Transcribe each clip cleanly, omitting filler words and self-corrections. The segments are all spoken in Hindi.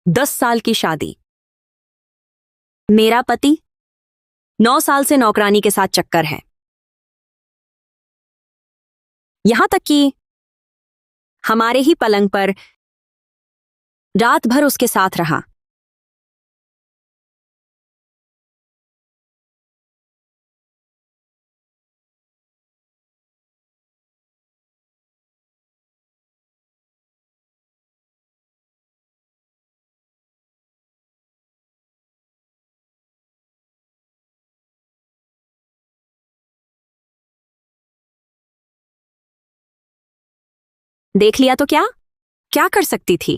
10 साल की शादी। मेरा पति 9 साल से नौकरानी के साथ चक्कर है, यहां तक कि हमारे ही पलंग पर रात भर उसके साथ रहा। देख लिया तो क्या क्या कर सकती थी?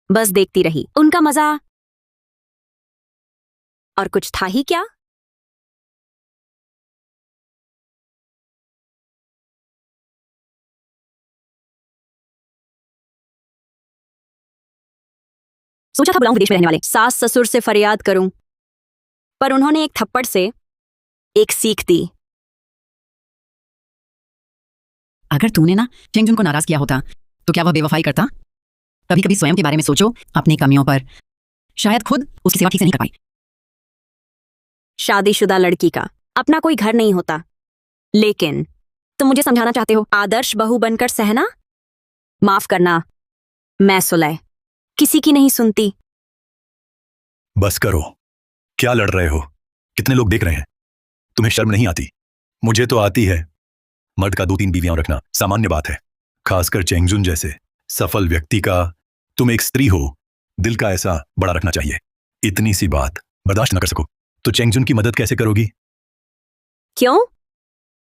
बस देखती रही। उनका मजा और कुछ था ही क्या? सोचा था बुलाऊं विदेश में रहने वाले सास ससुर से फरियाद करूं, पर उन्होंने एक थप्पड़ से एक सीख दी। अगर तूने ना चेंगजुन को नाराज किया होता तो क्या वह बेवफाई करता? कभी कभी स्वयं के बारे में सोचो, अपनी कमियों पर। शायद खुद उसकी सेवा ठीक से नहीं कर पाई। शादीशुदा लड़की का अपना कोई घर नहीं होता, लेकिन तुम मुझे समझाना चाहते हो आदर्श बहू बनकर सहना? माफ करना, मैं सुलह किसी की नहीं सुनती। बस करो, क्या लड़ रहे हो? कितने लोग देख रहे हैं? तुम्हें शर्म नहीं आती? मुझे तो आती है। मर्द का 2-3 बीवियां रखना सामान्य बात है, खासकर चेंगजुन जैसे सफल व्यक्ति का। तुम एक स्त्री हो, दिल का ऐसा बड़ा रखना चाहिए। इतनी सी बात बर्दाश्त न कर सको तो चेंगजुन की मदद कैसे करोगी? क्यों?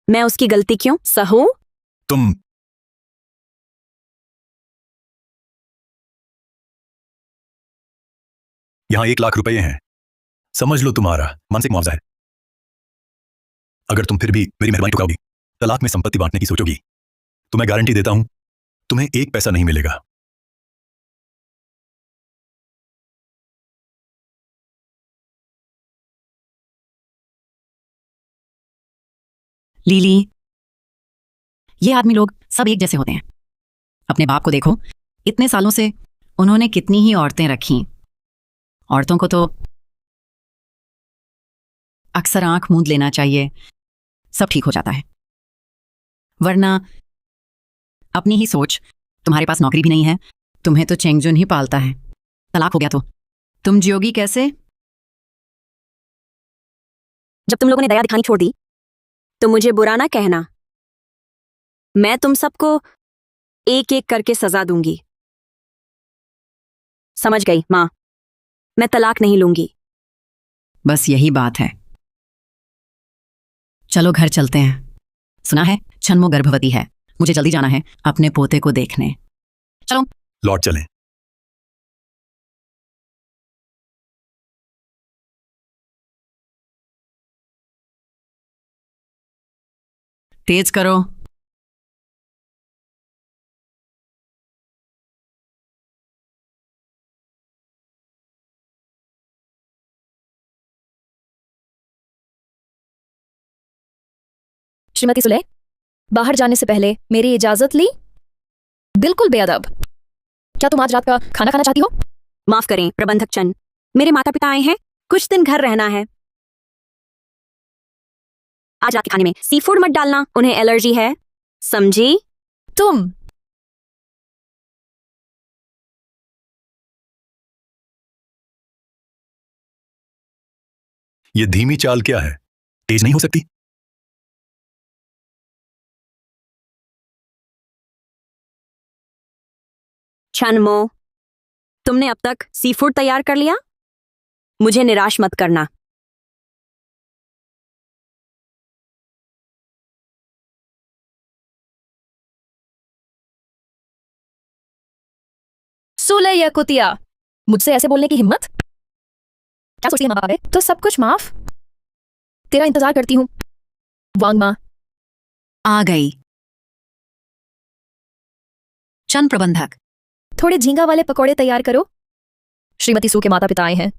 मैं उसकी गलती क्यों सहूं? तुम यहां 1 लाख रुपए हैं, समझ लो तुम्हारा मानसिक मुआवजा है। अगर तुम फिर भी मेरी मेहरबानी ठुकराओगी, तलाक में संपत्ति बांटने की सोचोगी, तो मैं गारंटी देता हूं तुम्हें 1 पैसा नहीं मिलेगा। लीली, ये आदमी लोग सब एक जैसे होते हैं। अपने बाप को देखो, इतने सालों से उन्होंने कितनी ही औरतें रखी। औरतों को तो अक्सर आंख मूंद लेना चाहिए, सब ठीक हो जाता है। वरना अपनी ही सोच, तुम्हारे पास नौकरी भी नहीं है, तुम्हें तो चेंगजुन ही पालता है। तलाक हो गया तो तुम जियोगी कैसे? जब तुम लोगों ने दया दिखानी छोड़ दी तो मुझे बुरा ना कहना। मैं तुम सबको एक एक करके सजा दूंगी। समझ गई मां, मैं तलाक नहीं लूंगी। बस यही बात है। चलो घर चलते हैं। सुना है छनमो गर्भवती है, मुझे जल्दी जाना है अपने पोते को देखने। चलो लौट चलें। तेज करो। श्रीमती सुले, बाहर जाने से पहले मेरी इजाजत ली? बिल्कुल बेअदब। क्या तुम आज रात का खाना खाना चाहती हो? माफ करें प्रबंधक चंद, मेरे माता पिता आए हैं, कुछ दिन घर रहना है। आज रात के खाने में सी फूड मत डालना, उन्हें एलर्जी है, समझी? तुम ये धीमी चाल क्या है? तेज नहीं हो सकती? छनमो, तुमने अब तक सी फूड तैयार कर लिया? मुझे निराश मत करना। सुले या कुतिया, मुझसे ऐसे बोलने की हिम्मत? क्या सोचती है माँ बाप है तो सब कुछ माफ? तेरा इंतजार करती हूँ वांग माँ। आ गई। चंद प्रबंधक, थोड़े झींगा वाले पकौड़े तैयार करो। श्रीमती सू के माता पिता आए हैं,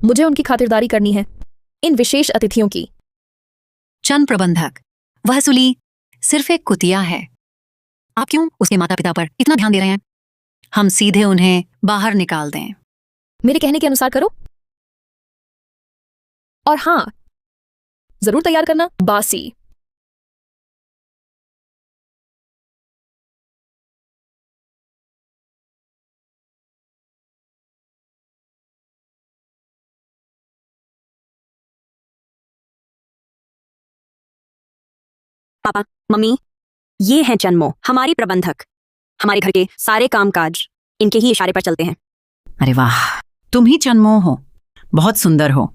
मुझे उनकी खातिरदारी करनी है, इन विशेष अतिथियों की। चंद प्रबंधक, वह सुली सिर्फ एक कुतिया है। आप क्यों उसके माता पिता पर इतना ध्यान दे रहे हैं? हम सीधे उन्हें बाहर निकाल दें। मेरे कहने के अनुसार करो। और हाँ, जरूर तैयार करना बासी। पापा, मम्मी, ये हैं चन्मो, हमारी प्रबंधक। हमारे घर के सारे कामकाज इनके ही इशारे पर चलते हैं। अरे वाह, तुम ही चन्मो हो, बहुत सुंदर हो।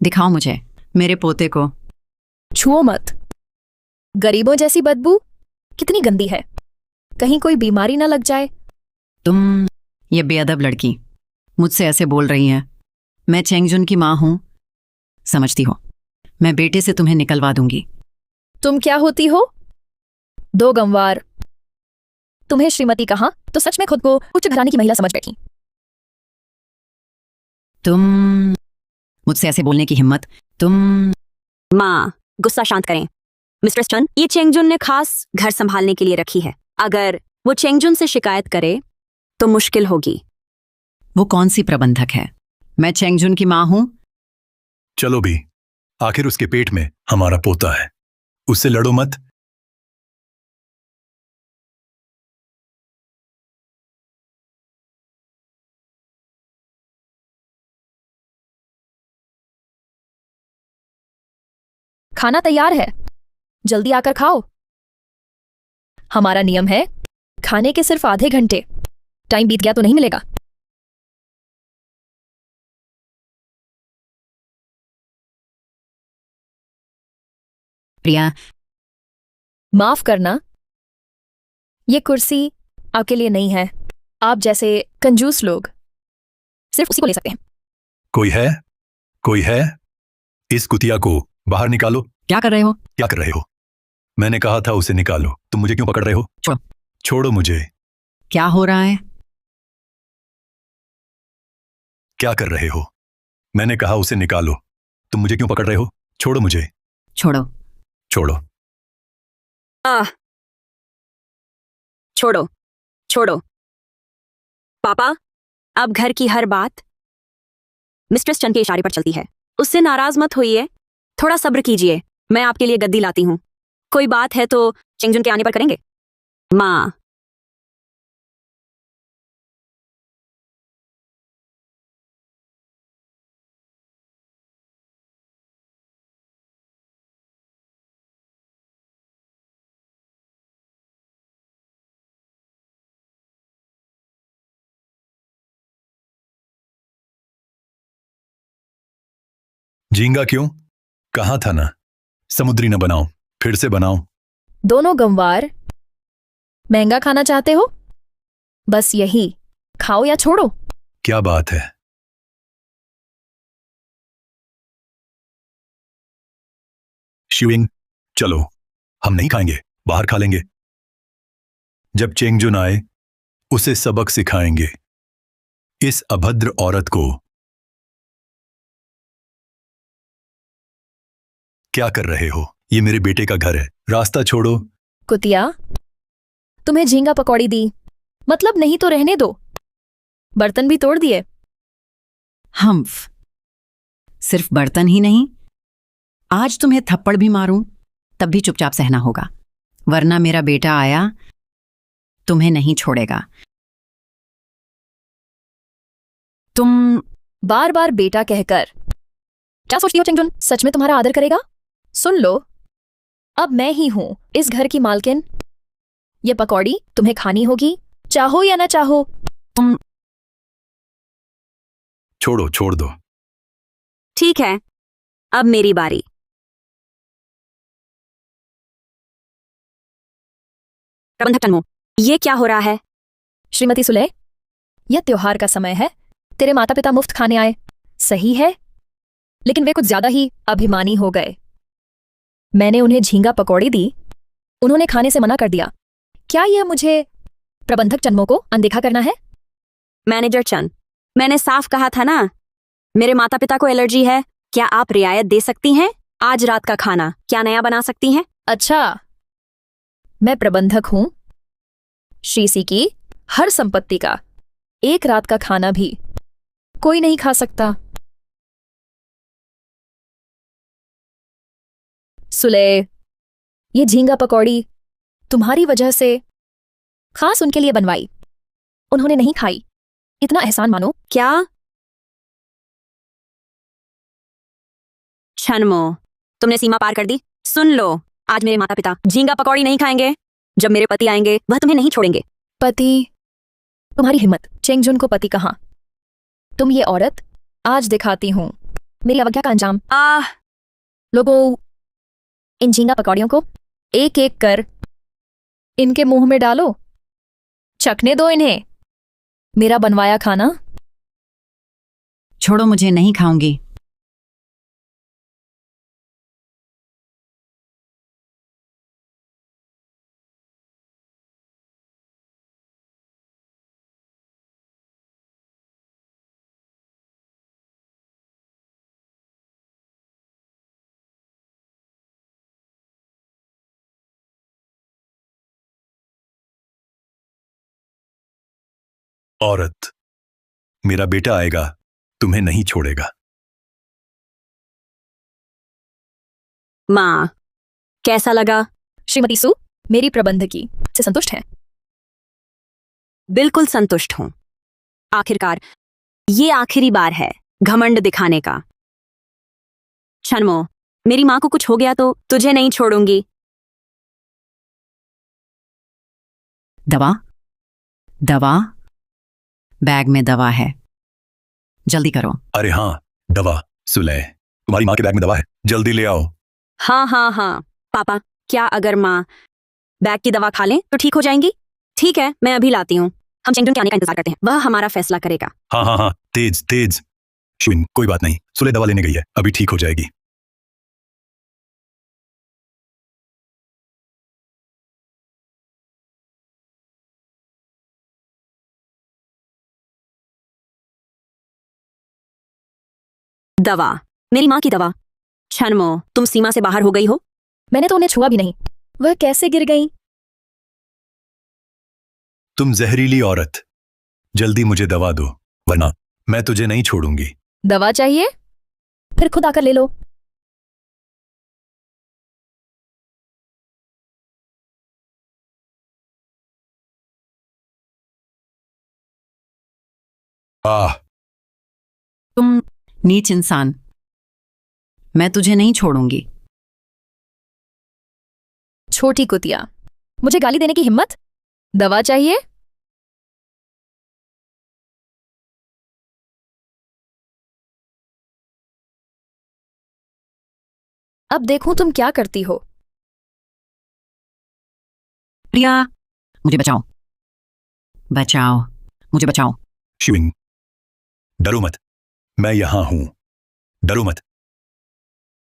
दिखाओ मुझे मेरे पोते को। छुओ मत। गरीबों जैसी बदबू कितनी गंदी है, कहीं कोई बीमारी ना लग जाए। तुम, ये बेअदब लड़की, मुझसे ऐसे बोल रही है। मैं चेंगजुन की माँ हूं, समझती हो? मैं बेटे से तुम्हें निकलवा दूंगी। तुम क्या होती हो? दो गंवार। तुम्हें श्रीमती कहा तो सच में खुद को उच्च घराने की महिला समझ बैठी। तुम, मुझसे ऐसे बोलने की हिम्मत? तुम। माँ, गुस्सा शांत करें। मिस्टर चन, ये चेंगजुन ने खास घर संभालने के लिए रखी है। अगर वो चेंगजुन से शिकायत करे तो मुश्किल होगी। वो कौन सी प्रबंधक है? मैं चेंगजुन की माँ हूं। चलो भी, आखिर उसके पेट में हमारा पोता है, उससे लड़ो मत। खाना तैयार है, जल्दी आकर खाओ। हमारा नियम है खाने के सिर्फ आधे घंटे, टाइम बीत गया तो नहीं मिलेगा। प्रिया, माफ करना, ये कुर्सी आपके लिए नहीं है। आप जैसे कंजूस लोग सिर्फ उसी को ले सकते हैं। कोई है? कोई है? इस कुतिया को बाहर निकालो। क्या कर रहे हो? क्या कर रहे हो? मैंने कहा था उसे निकालो, तुम मुझे क्यों पकड़ रहे हो? छोड़ो। छोड़ो मुझे। क्या हो रहा है? क्या कर रहे हो? मैंने कहा उसे निकालो, तुम मुझे क्यों पकड़ रहे हो? छोड़ो मुझे। छोड़ो। छोड़ो। छोड़ो, छोड़ो। पापा, अब घर की हर बात मिस्ट्रेस चन के इशारे पर चलती है। उससे नाराज मत होइए, थोड़ा सब्र कीजिए। मैं आपके लिए गद्दी लाती हूँ। कोई बात है तो चेंगजुन के आने पर करेंगे। माँ, झींगा क्यों? कहा था ना, समुद्री न बनाओ, फिर से बनाओ। दोनों गंवार महंगा खाना चाहते हो? बस यही, खाओ या छोड़ो। क्या बात है? शिविंग, चलो, हम नहीं खाएंगे, बाहर खा लेंगे। जब चेंगजुन आए उसे सबक सिखाएंगे। इस अभद्र औरत को। क्या कर रहे हो? ये मेरे बेटे का घर है, रास्ता छोड़ो। कुतिया, तुम्हें झींगा पकौड़ी दी, मतलब नहीं तो रहने दो। बर्तन भी तोड़ दिए। हम्फ, सिर्फ बर्तन ही नहीं, आज तुम्हें थप्पड़ भी मारूं तब भी चुपचाप सहना होगा, वरना मेरा बेटा आया तुम्हें नहीं छोड़ेगा। तुम बार बार बेटा कहकर क्या सोचती हो चेंगजुन? सच में तुम्हारा आदर करेगा? सुन लो, अब मैं ही हूं इस घर की मालकिन। ये पकौड़ी तुम्हें खानी होगी, चाहो या ना चाहो। तुम छोड़ो, छोड़ दो। ठीक है, अब मेरी बारी। प्रबंधक चन्मो, ये क्या हो रहा है? श्रीमती सुले, यह त्योहार का समय है, तेरे माता पिता मुफ्त खाने आए, सही है, लेकिन वे कुछ ज्यादा ही अभिमानी हो गए। मैंने उन्हें झींगा पकौड़ी दी, उन्होंने खाने से मना कर दिया। क्या यह मुझे प्रबंधक चन्मो को अनदेखा करना है? मैनेजर चन, मैंने साफ कहा था ना, मेरे माता पिता को एलर्जी है। क्या आप रियायत दे सकती हैं? आज रात का खाना क्या नया बना सकती हैं? अच्छा, मैं प्रबंधक हूं श्रीसी की हर संपत्ति का एक रात का खाना भी कोई नहीं खा सकता। सुले, ये झींगा पकौड़ी तुम्हारी वजह से खास उनके लिए बनवाई, उन्होंने नहीं खाई। इतना एहसान मानो। क्या? छनमो, तुमने सीमा पार कर दी। सुन लो, आज मेरे माता पिता झींगा पकौड़ी नहीं खाएंगे। जब मेरे पति आएंगे वह तुम्हें नहीं छोड़ेंगे। पति? तुम्हारी हिम्मत। चेंगजुन को पति कहाँ? तुम ये औरत, आज दिखाती हूं मेरी अवज्ञा का अंजाम। लोगों, इन झींगा पकौड़ियों को एक एक कर इनके मुंह में डालो, चखने दो इन्हें मेरा बनवाया खाना। छोड़ो, मुझे नहीं खाऊंगी। औरत, मेरा बेटा आएगा, तुम्हें नहीं छोड़ेगा। माँ, कैसा लगा? श्रीमती सु मेरी प्रबंधकी से संतुष्ट हैं? बिल्कुल संतुष्ट हूं। आखिरकार ये आखिरी बार है घमंड दिखाने का। छनमो, मेरी माँ को कुछ हो गया तो तुझे नहीं छोड़ूंगी। दवा? दवा? बैग में दवा है, जल्दी करो। अरे हाँ, दवा। सुले, तुम्हारी माँ के बैग में दवा है, जल्दी ले आओ। हाँ हाँ हाँ पापा, क्या अगर माँ बैग की दवा खा लें तो ठीक हो जाएंगी? ठीक है, मैं अभी लाती हूँ। हम चेंगजुन के आने का इंतजार करते हैं, वह हमारा फैसला करेगा। हाँ हाँ हाँ, तेज तेज। शुइन, कोई बात नहीं, सुले दवा लेने गई है, अभी ठीक हो जाएगी। दवा, मेरी माँ की दवा। छनमो, तुम सीमा से बाहर हो गई हो? मैंने तो उन्हें छुआ भी नहीं, वह कैसे गिर गईं? तुम जहरीली औरत, जल्दी मुझे दवा दो, वरना मैं तुझे नहीं छोड़ूंगी। दवा चाहिए? फिर खुद आकर ले लो। आह, तुम नीच इंसान, मैं तुझे नहीं छोड़ूंगी। छोटी कुतिया, मुझे गाली देने की हिम्मत? दवा चाहिए? अब देखूं तुम क्या करती हो। प्रिया, मुझे बचाओ, बचाओ, मुझे बचाओ। शुइन, डरो मत, मैं यहां हूं, डरो मत।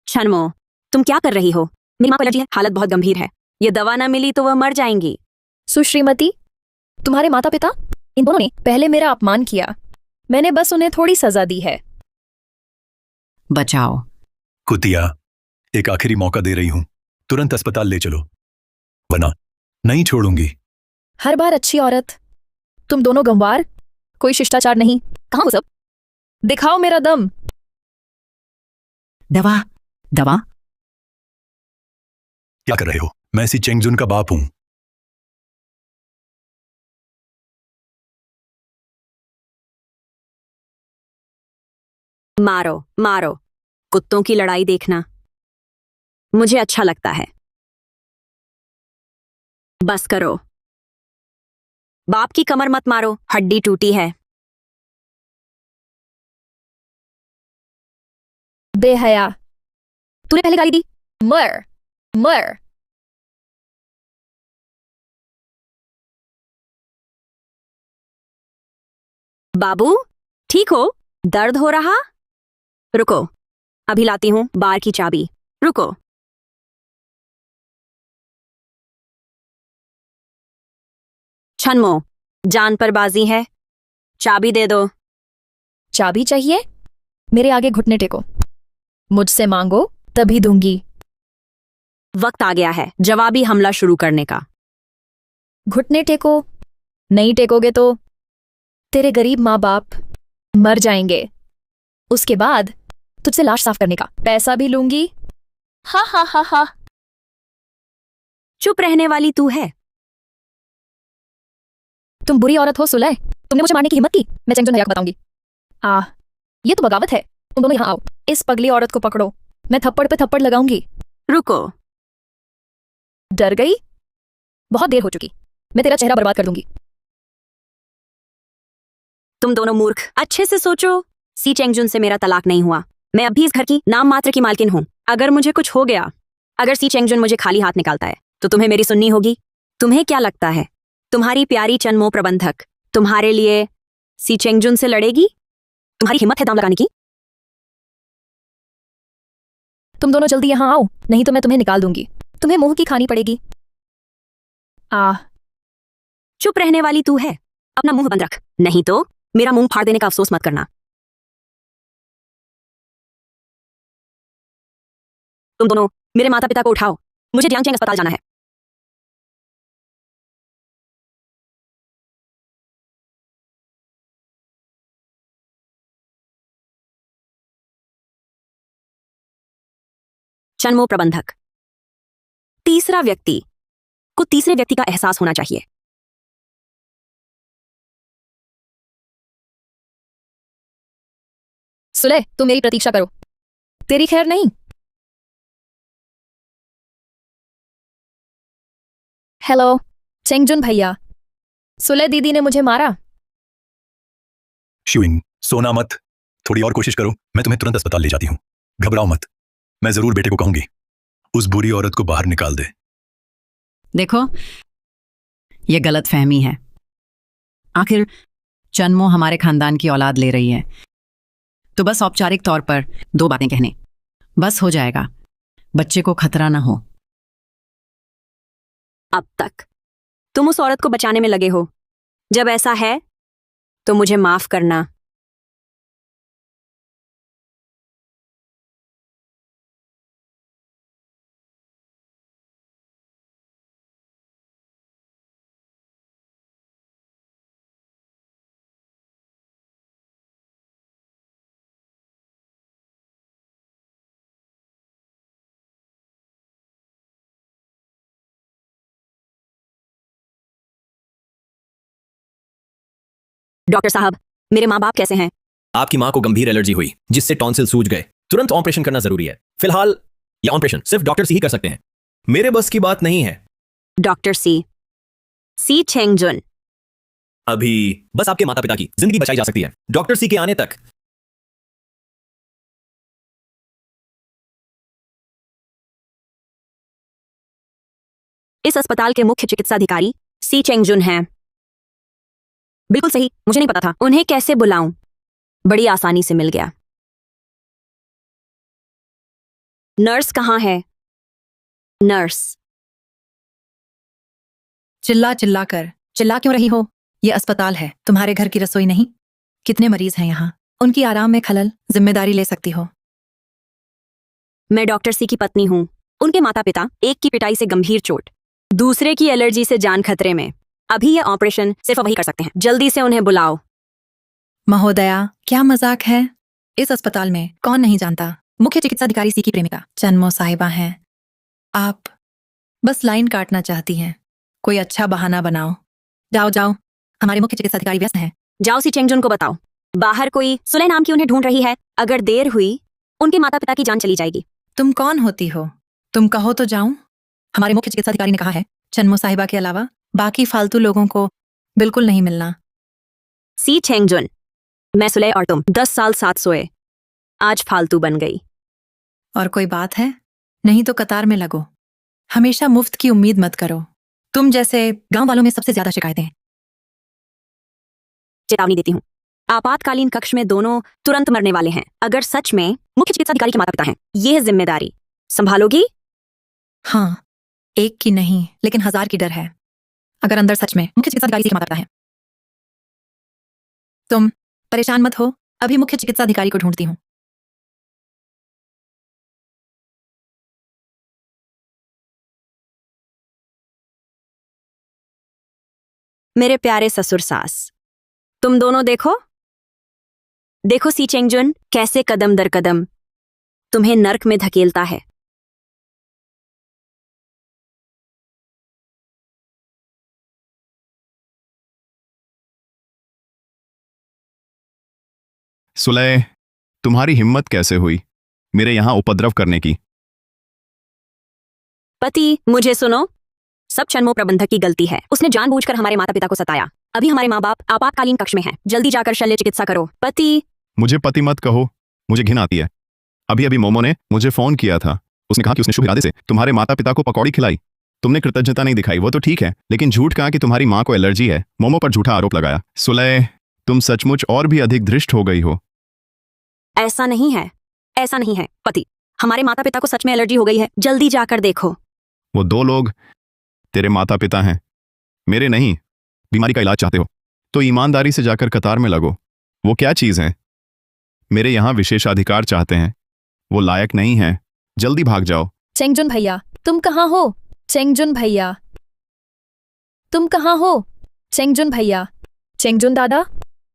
छनमो, तुम क्या कर रही हो? मेरी माँ को एलर्जी है, हालत बहुत गंभीर है। ये दवा ना मिली तो वह मर जाएंगी। सुश्रीमती, तुम्हारे माता पिता इन दोनों ने पहले मेरा अपमान किया, मैंने बस उन्हें थोड़ी सजा दी है। बचाओ। कुतिया, एक आखिरी मौका दे रही हूं, तुरंत अस्पताल ले चलो, वरना नहीं छोड़ूंगी। हर बार अच्छी औरत, तुम दोनों गंवार, कोई शिष्टाचार नहीं। कहाँ हो सब? दिखाओ मेरा दम। दवा? दवा? क्या कर रहे हो? मैं इसी चेंगजुन का बाप हूं। मारो मारो, कुत्तों की लड़ाई देखना मुझे अच्छा लगता है। बस करो, बाप की कमर मत मारो, हड्डी टूटी है। बेहया, तूने पहले गाली दी। मर मर। बाबू, ठीक हो? दर्द हो रहा? रुको, अभी लाती हूं बार की चाबी। रुको। छनमो, जान पर बाजी है, चाबी दे दो। चाबी चाहिए? मेरे आगे घुटने टेको, मुझसे मांगो तभी दूंगी। वक्त आ गया है जवाबी हमला शुरू करने का। घुटने टेको नहीं टेकोगे तो तेरे गरीब माँ बाप मर जाएंगे। उसके बाद तुझसे लाश साफ करने का पैसा भी लूंगी। हा हा हा हा। चुप रहने वाली तू है। तुम बुरी औरत हो सुलह। तुमने मुझे मारने की हिम्मत की। मैं चेंगजुन हया को बताऊंगी। ये तो बगावत है। तुम दोनों यहाँ आओ। इस पगली औरत को पकड़ो। मैं थप्पड़ पे थप्पड़ लगाऊंगी। रुको। डर गई? बहुत देर हो चुकी। मैं तेरा चेहरा बर्बाद कर दूंगी। तुम दोनों मूर्ख। अच्छे से सोचो। सी चेंगजुन से मेरा तलाक नहीं हुआ। मैं अभी इस घर की नाम मात्र की मालकिन हूं। अगर मुझे कुछ हो गया, अगर सी चेंगजुन मुझे खाली हाथ निकालता है, तो तुम्हें मेरी सुननी होगी। तुम्हें क्या लगता है तुम्हारी प्यारी चनमो प्रबंधक तुम्हारे लिए सी चेंगजुन से लड़ेगी? तुम्हारी हिम्मत है दाम लगाने की? तुम दोनों जल्दी यहाँ आओ, नहीं तो मैं तुम्हें निकाल दूंगी। तुम्हें मुंह की खानी पड़ेगी। चुप रहने वाली तू है। अपना मुंह बंद रख, नहीं तो मेरा मुंह फाड़ देने का अफसोस मत करना। तुम दोनों मेरे माता पिता को उठाओ। मुझे जियांगचेंग अस्पताल जाना है। चनमो प्रबंधक। तीसरा व्यक्ति को तीसरे व्यक्ति का एहसास होना चाहिए। सुले, तुम मेरी प्रतीक्षा करो। तेरी खैर नहीं। हेलो चेंगजुन भैया। सुले दीदी ने मुझे मारा। शिविंग, सोना मत। थोड़ी और कोशिश करो, मैं तुम्हें तुरंत अस्पताल ले जाती हूँ। घबराओ मत। मैं जरूर बेटे को कहूंगी उस बुरी औरत को बाहर निकाल दे। देखो, ये गलत फहमी है। आखिर चन्मो हमारे खानदान की औलाद ले रही है, तो बस औपचारिक तौर पर 2 बातें कहने, बस हो जाएगा। बच्चे को खतरा ना हो। अब तक तुम उस औरत को बचाने में लगे हो। जब ऐसा है तो मुझे माफ करना। डॉक्टर साहब, मेरे माँ बाप कैसे हैं? आपकी मां को गंभीर एलर्जी हुई, जिससे टॉन्सिल सूज गए। तुरंत ऑपरेशन करना जरूरी है। फिलहाल यह ऑपरेशन सिर्फ डॉक्टर सी ही कर सकते हैं। मेरे बस की बात नहीं है। Doctor C Chengjun. अभी बस आपके माता पिता की जिंदगी बचाई जा सकती है। डॉक्टर सी के आने तक। इस अस्पताल के मुख्य चिकित्सा अधिकारी सी चेंगजुन हैं। बिल्कुल सही, मुझे नहीं पता था। उन्हें कैसे बुलाऊं? बड़ी आसानी से मिल गया। नर्स कहाँ है? नर्स। चिल्ला क्यों रही हो? ये अस्पताल है, तुम्हारे घर की रसोई नहीं। कितने मरीज हैं यहाँ? उनकी आराम में खलल, जिम्मेदारी ले सकती हो। मैं डॉक्टर सी की पत्नी हूं। उनके माता पिता, एक की पिटाई से गंभीर चोट, दूसरे की एलर्जी से जान खतरे में। अभी यह ऑपरेशन सिर्फ वही कर सकते हैं। जल्दी से उन्हें बुलाओ। महोदया, क्या मजाक है? इस अस्पताल में कौन नहीं जानता मुख्य चिकित्सा अधिकारी सी की प्रेमिका चन्मो साहिबा हैं। आप बस लाइन काटना चाहती हैं। कोई अच्छा बहाना बनाओ। जाओ, हमारे मुख्य चिकित्सा अधिकारी व्यस्त हैं। जाओ सी चेंगजुन को बताओ, बाहर कोई सुले नाम की उन्हें ढूंढ रही है। अगर देर हुई, उनके माता पिता की जान चली जाएगी। तुम कौन होती हो? तुम कहो तो जाऊं। हमारे मुख्य चिकित्सा अधिकारी ने कहा है, चन्मो साहिबा के अलावा बाकी फालतू लोगों को बिल्कुल नहीं मिलना। सी चेंगजुन, मैं सुले और तुम 10 साल साथ सोए, आज फालतू बन गई। और कोई बात है? नहीं तो कतार में लगो। हमेशा मुफ्त की उम्मीद मत करो। तुम जैसे गांव वालों में सबसे ज्यादा शिकायतें हैं। चेतावनी देती हूँ, आपातकालीन कक्ष में दोनों तुरंत मरने वाले हैं। अगर सच में मुख्य चिकित्सा अधिकारी के माता पिता हैं, ये जिम्मेदारी संभालोगी? हाँ, एक की नहीं लेकिन 1000 की डर है। अगर अंदर सच में मुख्य चिकित्सा अधिकारी के माता पिता हैं। तुम परेशान मत हो, अभी मुख्य चिकित्सा अधिकारी को ढूंढती हूँ। मेरे प्यारे ससुर सास, तुम दोनों देखो देखो सी चेंगजुन कैसे कदम दर कदम तुम्हें नर्क में धकेलता है। सुलह, तुम्हारी हिम्मत कैसे हुई मेरे यहां उपद्रव करने की? पति, मुझे सुनो, सब चन्मो प्रबंधक की गलती है। उसने जानबूझकर हमारे माता पिता को सताया। अभी हमारे माँ बाप आपातकालीन कक्ष में हैं। जल्दी जाकर शल्य चिकित्सा करो। पति, मुझे पति मत कहो, मुझे घिन आती है। अभी अभी मोमो ने मुझे फोन किया था। उसने कहा कि उसने शुभ इरादे से तुम्हारे माता पिता को पकौड़ी खिलाई। तुमने कृतज्ञता नहीं दिखाई, वो तो ठीक है, लेकिन झूठ कहा कि तुम्हारी माँ को एलर्जी है। मोमो पर झूठा आरोप लगाया। सुलह, तुम सचमुच और भी अधिक धृष्ट हो गई हो। ऐसा नहीं है, ऐसा नहीं है। पति, हमारे माता पिता को सच में एलर्जी हो गई है। जल्दी जाकर देखो। वो दो लोग तेरे माता पिता हैं, मेरे नहीं। बीमारी का इलाज चाहते हो तो ईमानदारी से जाकर कतार में लगो। वो क्या चीज है? मेरे यहां विशेषाधिकार चाहते हैं, वो लायक नहीं है। जल्दी भाग जाओ। चेंगजुन भैया, तुम कहाँ हो? चेंगजुन भैया, तुम कहाँ हो? चेंगजुन भैया, चेंगजुन दादा।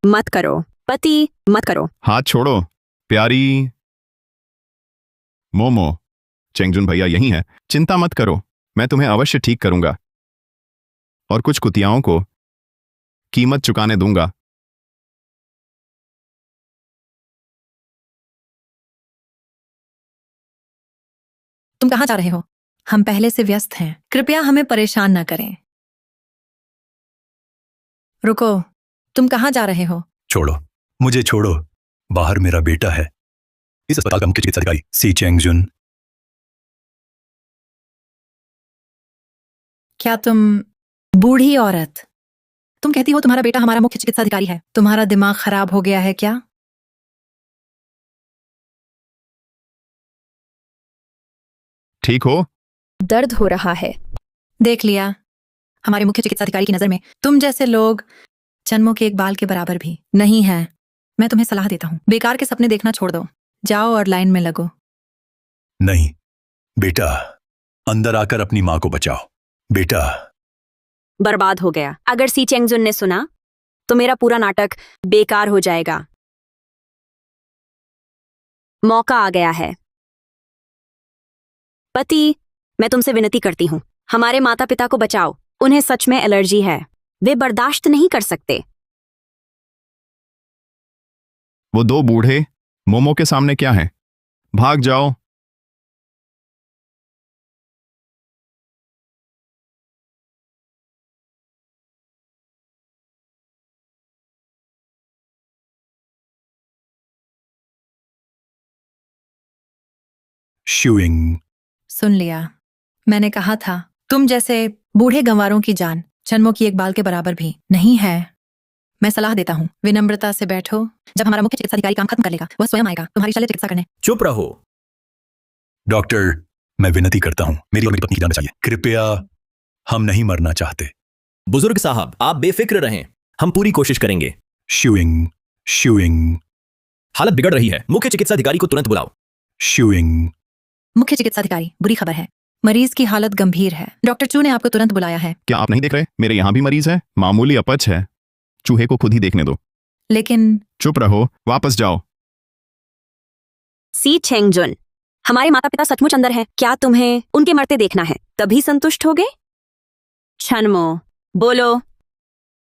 मत करो पति, मत करो। हाथ छोड़ो प्यारी। मोमो, चेंगजुन भैया यही है, चिंता मत करो, मैं तुम्हें अवश्य ठीक करूंगा और कुछ कुतियाओं को कीमत चुकाने दूंगा। तुम कहाँ जा रहे हो? हम पहले से व्यस्त हैं, कृपया हमें परेशान न करें। रुको, तुम कहाँ जा रहे हो? छोड़ो, मुझे छोड़ो। बाहर मेरा बेटा है, इस अस्पताल का मुख्य चिकित्सा अधिकारी सी चेंगजुन। क्या तुम बूढ़ी औरत, तुम कहती हो तुम्हारा बेटा हमारा मुख्य चिकित्सा अधिकारी है? तुम्हारा दिमाग खराब हो गया है क्या? ठीक हो? दर्द हो रहा है। देख लिया, हमारे मुख्य चिकित्सा अधिकारी की नजर में तुम जैसे लोग जन्मों के एक बाल के बराबर भी नहीं है। मैं तुम्हें सलाह देता हूँ, बेकार के सपने देखना छोड़ दो। जाओ और लाइन में लगो। नहीं बेटा, अंदर आकर अपनी मां को बचाओ। बेटा, बर्बाद हो गया। अगर सी चेंगजुन ने सुना तो मेरा पूरा नाटक बेकार हो जाएगा। मौका आ गया है। पति, मैं तुमसे विनती करती हूँ, हमारे माता पिता को बचाओ। उन्हें सच में एलर्जी है, वे बर्दाश्त नहीं कर सकते। वो दो बूढ़े मोमो के सामने क्या है? भाग जाओ। शूइंग। सुन लिया, मैंने कहा था तुम जैसे बूढ़े गंवारों की जान जन्मों की एक बाल के बराबर भी नहीं है। मैं सलाह देता हूँ, विनम्रता से बैठो। जब हमारा मुख्य चिकित्सा अधिकारी काम खत्म कर लेगा, वह स्वयं आएगा तुम्हारी शल्य चिकित्सा करने। चुप रहो। डॉक्टर, मैं विनती करता हूं, मेरी और मेरी पत्नी की जान बचाइए कृपया। हम नहीं मरना चाहते। बुजुर्ग साहब, आप बेफिक्र रहें, हम पूरी कोशिश करेंगे। शूइंग, शूइंग, हालत बिगड़ रही है, मुख्य चिकित्सा अधिकारी को तुरंत बुलाओ। शूइंग। मुख्य चिकित्सा अधिकारी, बुरी खबर है, मरीज की हालत गंभीर है। डॉक्टर चू ने आपको तुरंत बुलाया है। क्या आप नहीं देख रहे? मेरे यहां भी मरीज है, मामूली अपच है। चूहे को खुद ही देखने दो। लेकिन चुप रहो, वापस जाओ। सी चेंगजुन, हमारे माता पिता सचमुच अंदर हैं। क्या तुम्हें उनके मरते देखना है? तभी संतुष्ट होगे? छनमो, बोलो,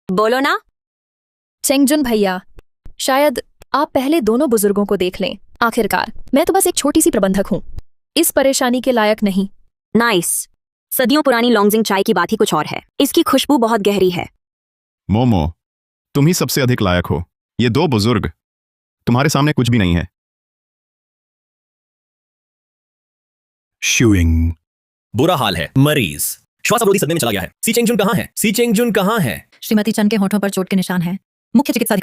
बोलो ना। चेंगजुन भैया, शायद आप पहले दोनों बुजुर्गों को देख लें। आखिरकार मैं तो बस एक छोटी सी प्रबंधक हूँ, इस परेशानी के लायक नहीं। नाइस। सदियों पुरानी लॉन्गजिंग चाय की बात ही कुछ और है। इसकी खुशबू बहुत गहरी है। मोमो, तुम ही सबसे अधिक लायक हो। ये दो बुजुर्ग तुम्हारे सामने कुछ भी नहीं है। शूइंग। बुरा हाल है, मरीज श्वास अवरोधी सदमे में चला गया है। सी चेंगजुन कहाँ है? सी चेंगजुन कहाँ है? श्रीमती चंद के होठों पर चोट के निशान हैं। मुख्य चिकित्सा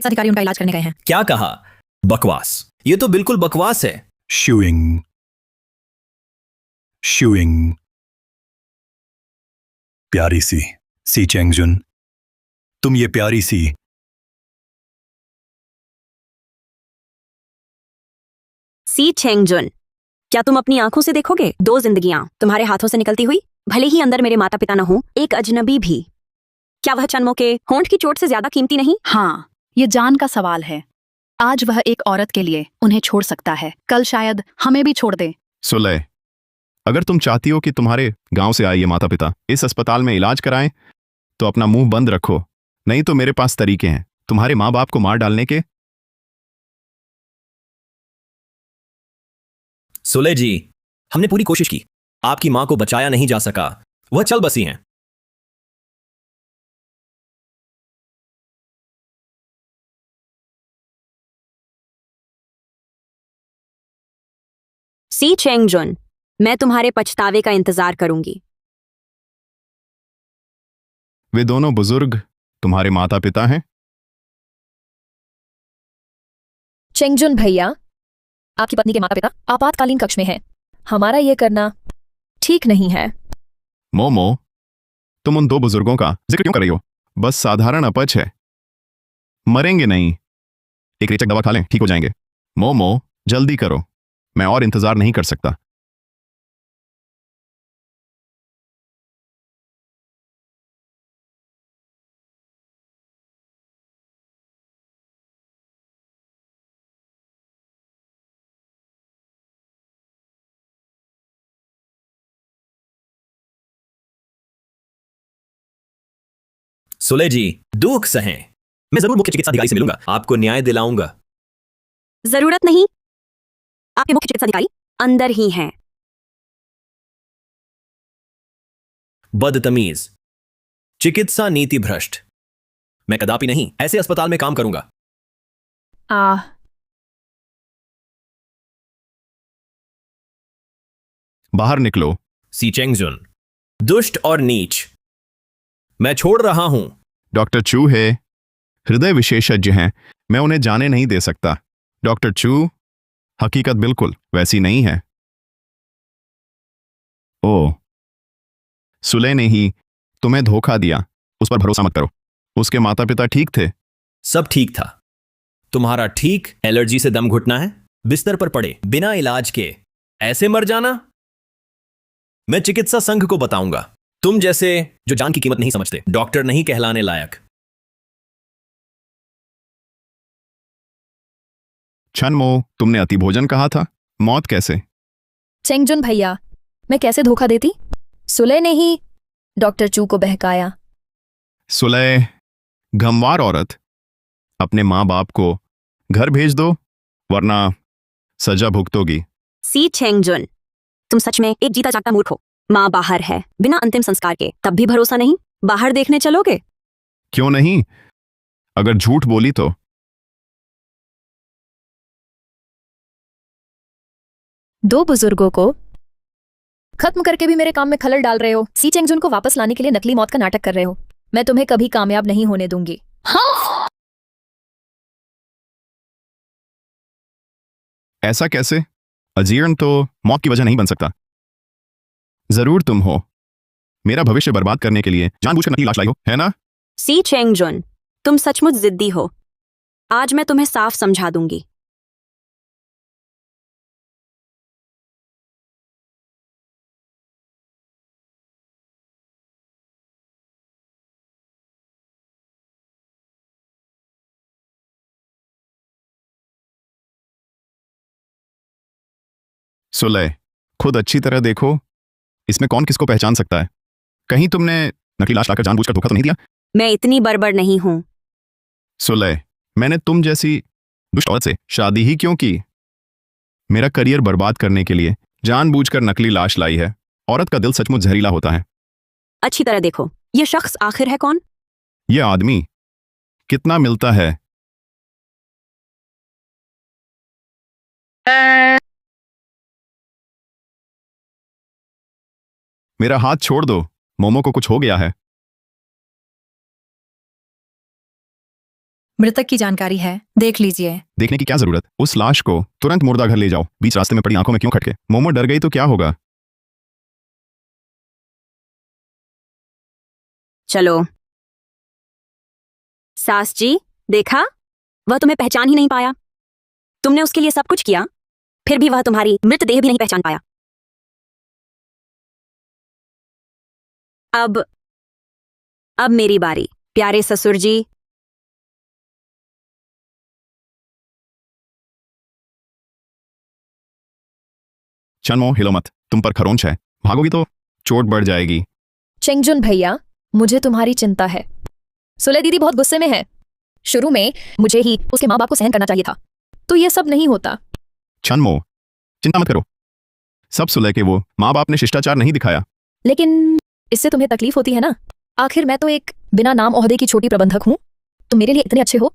अधिकारी उनका इलाज करने गए हैं। क्या कहा? बकवास, ये तो बिल्कुल बकवास है। Shooing, shooing. प्यारी सी चेंगजुन, तुम ये प्यारी सी सी चेंगजुन, क्या तुम अपनी आंखों से देखोगे 2 जिंदगियां तुम्हारे हाथों से निकलती हुई? भले ही अंदर मेरे माता पिता न हो, एक अजनबी भी क्या वह चन्मो के होंठ की चोट से ज्यादा कीमती नहीं? हाँ, ये जान का सवाल है। आज वह एक औरत के लिए उन्हें छोड़ सकता है, कल शायद हमें भी छोड़ दे। सुलह, अगर तुम चाहती हो कि तुम्हारे गांव से आए ये माता पिता इस अस्पताल में इलाज कराएं, तो अपना मुंह बंद रखो, नहीं तो मेरे पास तरीके हैं तुम्हारे माँ बाप को मार डालने के। सुले जी, हमने पूरी कोशिश की, आपकी मां को बचाया नहीं जा सका, वह चल बसी हैं। सी चेंगजुन, मैं तुम्हारे पछतावे का इंतजार करूंगी। वे दोनों बुजुर्ग तुम्हारे माता पिता हैं? चेंगजुन भैया, आपकी पत्नी के माता पिता आपातकालीन कक्ष में हैं। हमारा ये करना ठीक नहीं है। मोमो, तुम उन दो बुजुर्गों का जिक्र क्यों कर रही हो? बस साधारण अपच है, मरेंगे नहीं। एक रेचक दवा खा लें, ठीक हो जाएंगे। मोमो, जल्दी करो, मैं और इंतजार नहीं कर सकता। सुले जी, दुख सहें, मैं जरूर मुख्य चिकित्सा अधिकारी से मिलूंगा, आपको न्याय दिलाऊंगा। जरूरत नहीं, आपके मुख्य चिकित्सा अधिकारी अंदर ही हैं। बदतमीज, चिकित्सा नीति भ्रष्ट, मैं कदापि नहीं ऐसे अस्पताल में काम करूंगा। बाहर निकलो। सी चेंगजुन, दुष्ट और नीच, मैं छोड़ रहा हूं। डॉक्टर चू है, हृदय विशेषज्ञ हैं, मैं उन्हें जाने नहीं दे सकता। डॉक्टर चू, हकीकत बिल्कुल वैसी नहीं है। ओ, सुले ने ही तुम्हें धोखा दिया, उस पर भरोसा मत करो। उसके माता पिता ठीक थे। सब ठीक था। तुम्हारा ठीक एलर्जी से दम घुटना है, बिस्तर पर पड़े बिना इलाज के ऐसे मर जाना। मैं चिकित्सा संघ को बताऊंगा, तुम जैसे जो जान की कीमत नहीं समझते, डॉक्टर नहीं कहलाने लायक। छनमो, तुमने अति भोजन कहा था, मौत कैसे? चेंगजुन भैया, मैं कैसे धोखा देती? सुले ने ही डॉक्टर चू को बहकाया। सुलह, गमवार औरत, अपने माँ बाप को घर भेज दो, वरना सजा भुगतोगी। सी चेंगजुन, तुम सच में एक जीता जागता मूर्ख हो। माँ बाहर है, बिना अंतिम संस्कार के, तब भी भरोसा नहीं? बाहर देखने चलोगे? क्यों नहीं, अगर झूठ बोली तो। दो बुजुर्गों को खत्म करके भी मेरे काम में खलल डाल रहे हो। सी चेंगजुन को वापस लाने के लिए नकली मौत का नाटक कर रहे हो। मैं तुम्हें कभी कामयाब नहीं होने दूंगी। ऐसा कैसे? अजीर्ण तो मौत की वजह नहीं बन सकता। जरूर तुम हो, मेरा भविष्य बर्बाद करने के लिए जानबूझकर नकली लाश लाई हो, है ना? सी चेंगजुन, तुम सचमुच जिद्दी हो। आज मैं तुम्हें साफ समझा दूंगी। सुलह, खुद अच्छी तरह देखो, इसमें कौन किसको पहचान सकता है। कहीं तुमने नकली लाश लाकर जानबूझकर धोखा तो नहीं दिया? मैं इतनी बर्बर नहीं हूं। सुलह, मैंने तुम जैसी दुष्ट औरत से शादी ही क्यों की? मेरा करियर बर्बाद करने के लिए जानबूझकर नकली लाश लाई है। औरत का दिल सचमुच जहरीला होता है। अच्छी तरह देखो, ये शख्स आखिर है कौन? ये आदमी कितना मिलता है? मेरा हाथ छोड़ दो, मोमो को कुछ हो गया है। मृतक की जानकारी है, देख लीजिए। देखने की क्या जरूरत? उस लाश को तुरंत मुर्दा घर ले जाओ। बीच रास्ते में पड़ी आंखों में क्यों खटके? मोमो डर गई तो क्या होगा? चलो। सास जी, देखा, वह तुम्हें पहचान ही नहीं पाया। तुमने उसके लिए सब कुछ किया, फिर भी वह तुम्हारी मृतदेह भी नहीं पहचान पाया। अब मेरी बारी। प्यारे ससुर जी। चन्मो हिलो मत, तुम पर खरोंच है, भागोगी तो चोट बढ़ जाएगी। चेंगजुन भैया, मुझे तुम्हारी चिंता है। सुले दीदी बहुत गुस्से में है। शुरू में मुझे ही उसके माँ बाप को सहन करना चाहिए था, तो ये सब नहीं होता। चन्मो चिंता मत करो, सब सुलह के वो माँ बाप ने शिष्टाचार नहीं दिखाया। लेकिन इससे तुम्हें तकलीफ होती है ना। आखिर मैं तो एक बिना नाम ओहदे की छोटी प्रबंधक हूँ, तुम मेरे लिए इतने अच्छे हो।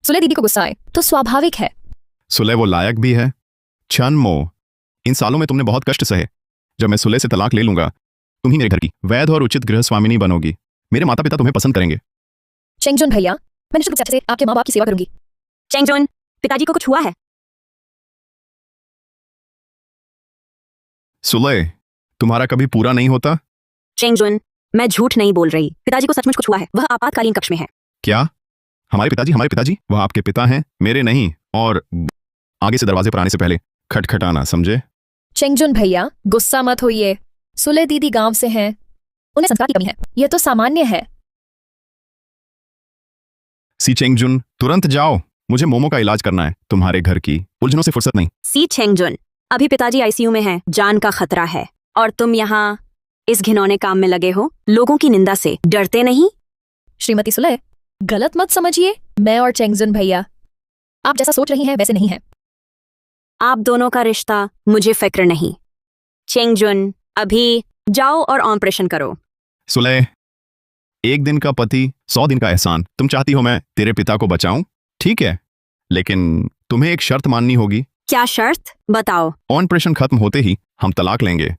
सुले दीदी को गुस्सा आए तो स्वाभाविक है। सुलह वो लायक भी है। चन्मो, इन सालों में तुमने बहुत कष्ट सहे। जब मैं सुलह से तलाक ले लूंगा, तुम ही मेरे घर की वैध और उचित गृह स्वामिनी बनोगी। मेरे माता पिता तुम्हें पसंद करेंगे। चेंगजुन भैया, मैं निश्चित रूप से आपके माँ बाप की सेवा करूंगी। चेंगजुन, पिताजी को कुछ हुआ है? सुलह, तुम्हारा कभी पूरा नहीं होता? चेंगजुन, मैं झूठ नहीं बोल रही, पिताजी को सचमुच कुछ हुआ है, वह आपातकालीन कक्ष में है। क्या? हमारे पिताजी? वह आपके पिता हैं, मेरे नहीं। और आगे से दरवाजे पर आने से पहले खटखटाना, समझे? चेंगजुन भैया, गुस्सा मत होइए। सुले दीदी गांव से हैं, उन्हें संस्कार की कमी है, यह तो सामान्य है। सी चेंगजुन, तुरंत जाओ, मुझे मोमो का इलाज करना है। तुम्हारे घर की उलझनों से फुर्सत नहीं। सी चेंगजुन, अभी पिताजी आईसीयू में हैं, जान का खतरा है, और तुम यहाँ इस घिनौने काम में लगे हो, लोगों की निंदा से डरते नहीं? श्रीमती सुले, गलत मत समझिए, मैं और चेंगजुन भैया आप जैसा सोच रही हैं वैसे नहीं है। आप दोनों का रिश्ता मुझे फिक्र नहीं। चेंगजुन, अभी जाओ और ऑपरेशन करो। सुलह, एक दिन का पति 100 दिन का एहसान। तुम चाहती हो मैं तेरे पिता को बचाऊं? ठीक है, लेकिन तुम्हें एक शर्त माननी होगी। क्या शर्त? बताओ। ऑपरेशन खत्म होते ही हम तलाक लेंगे।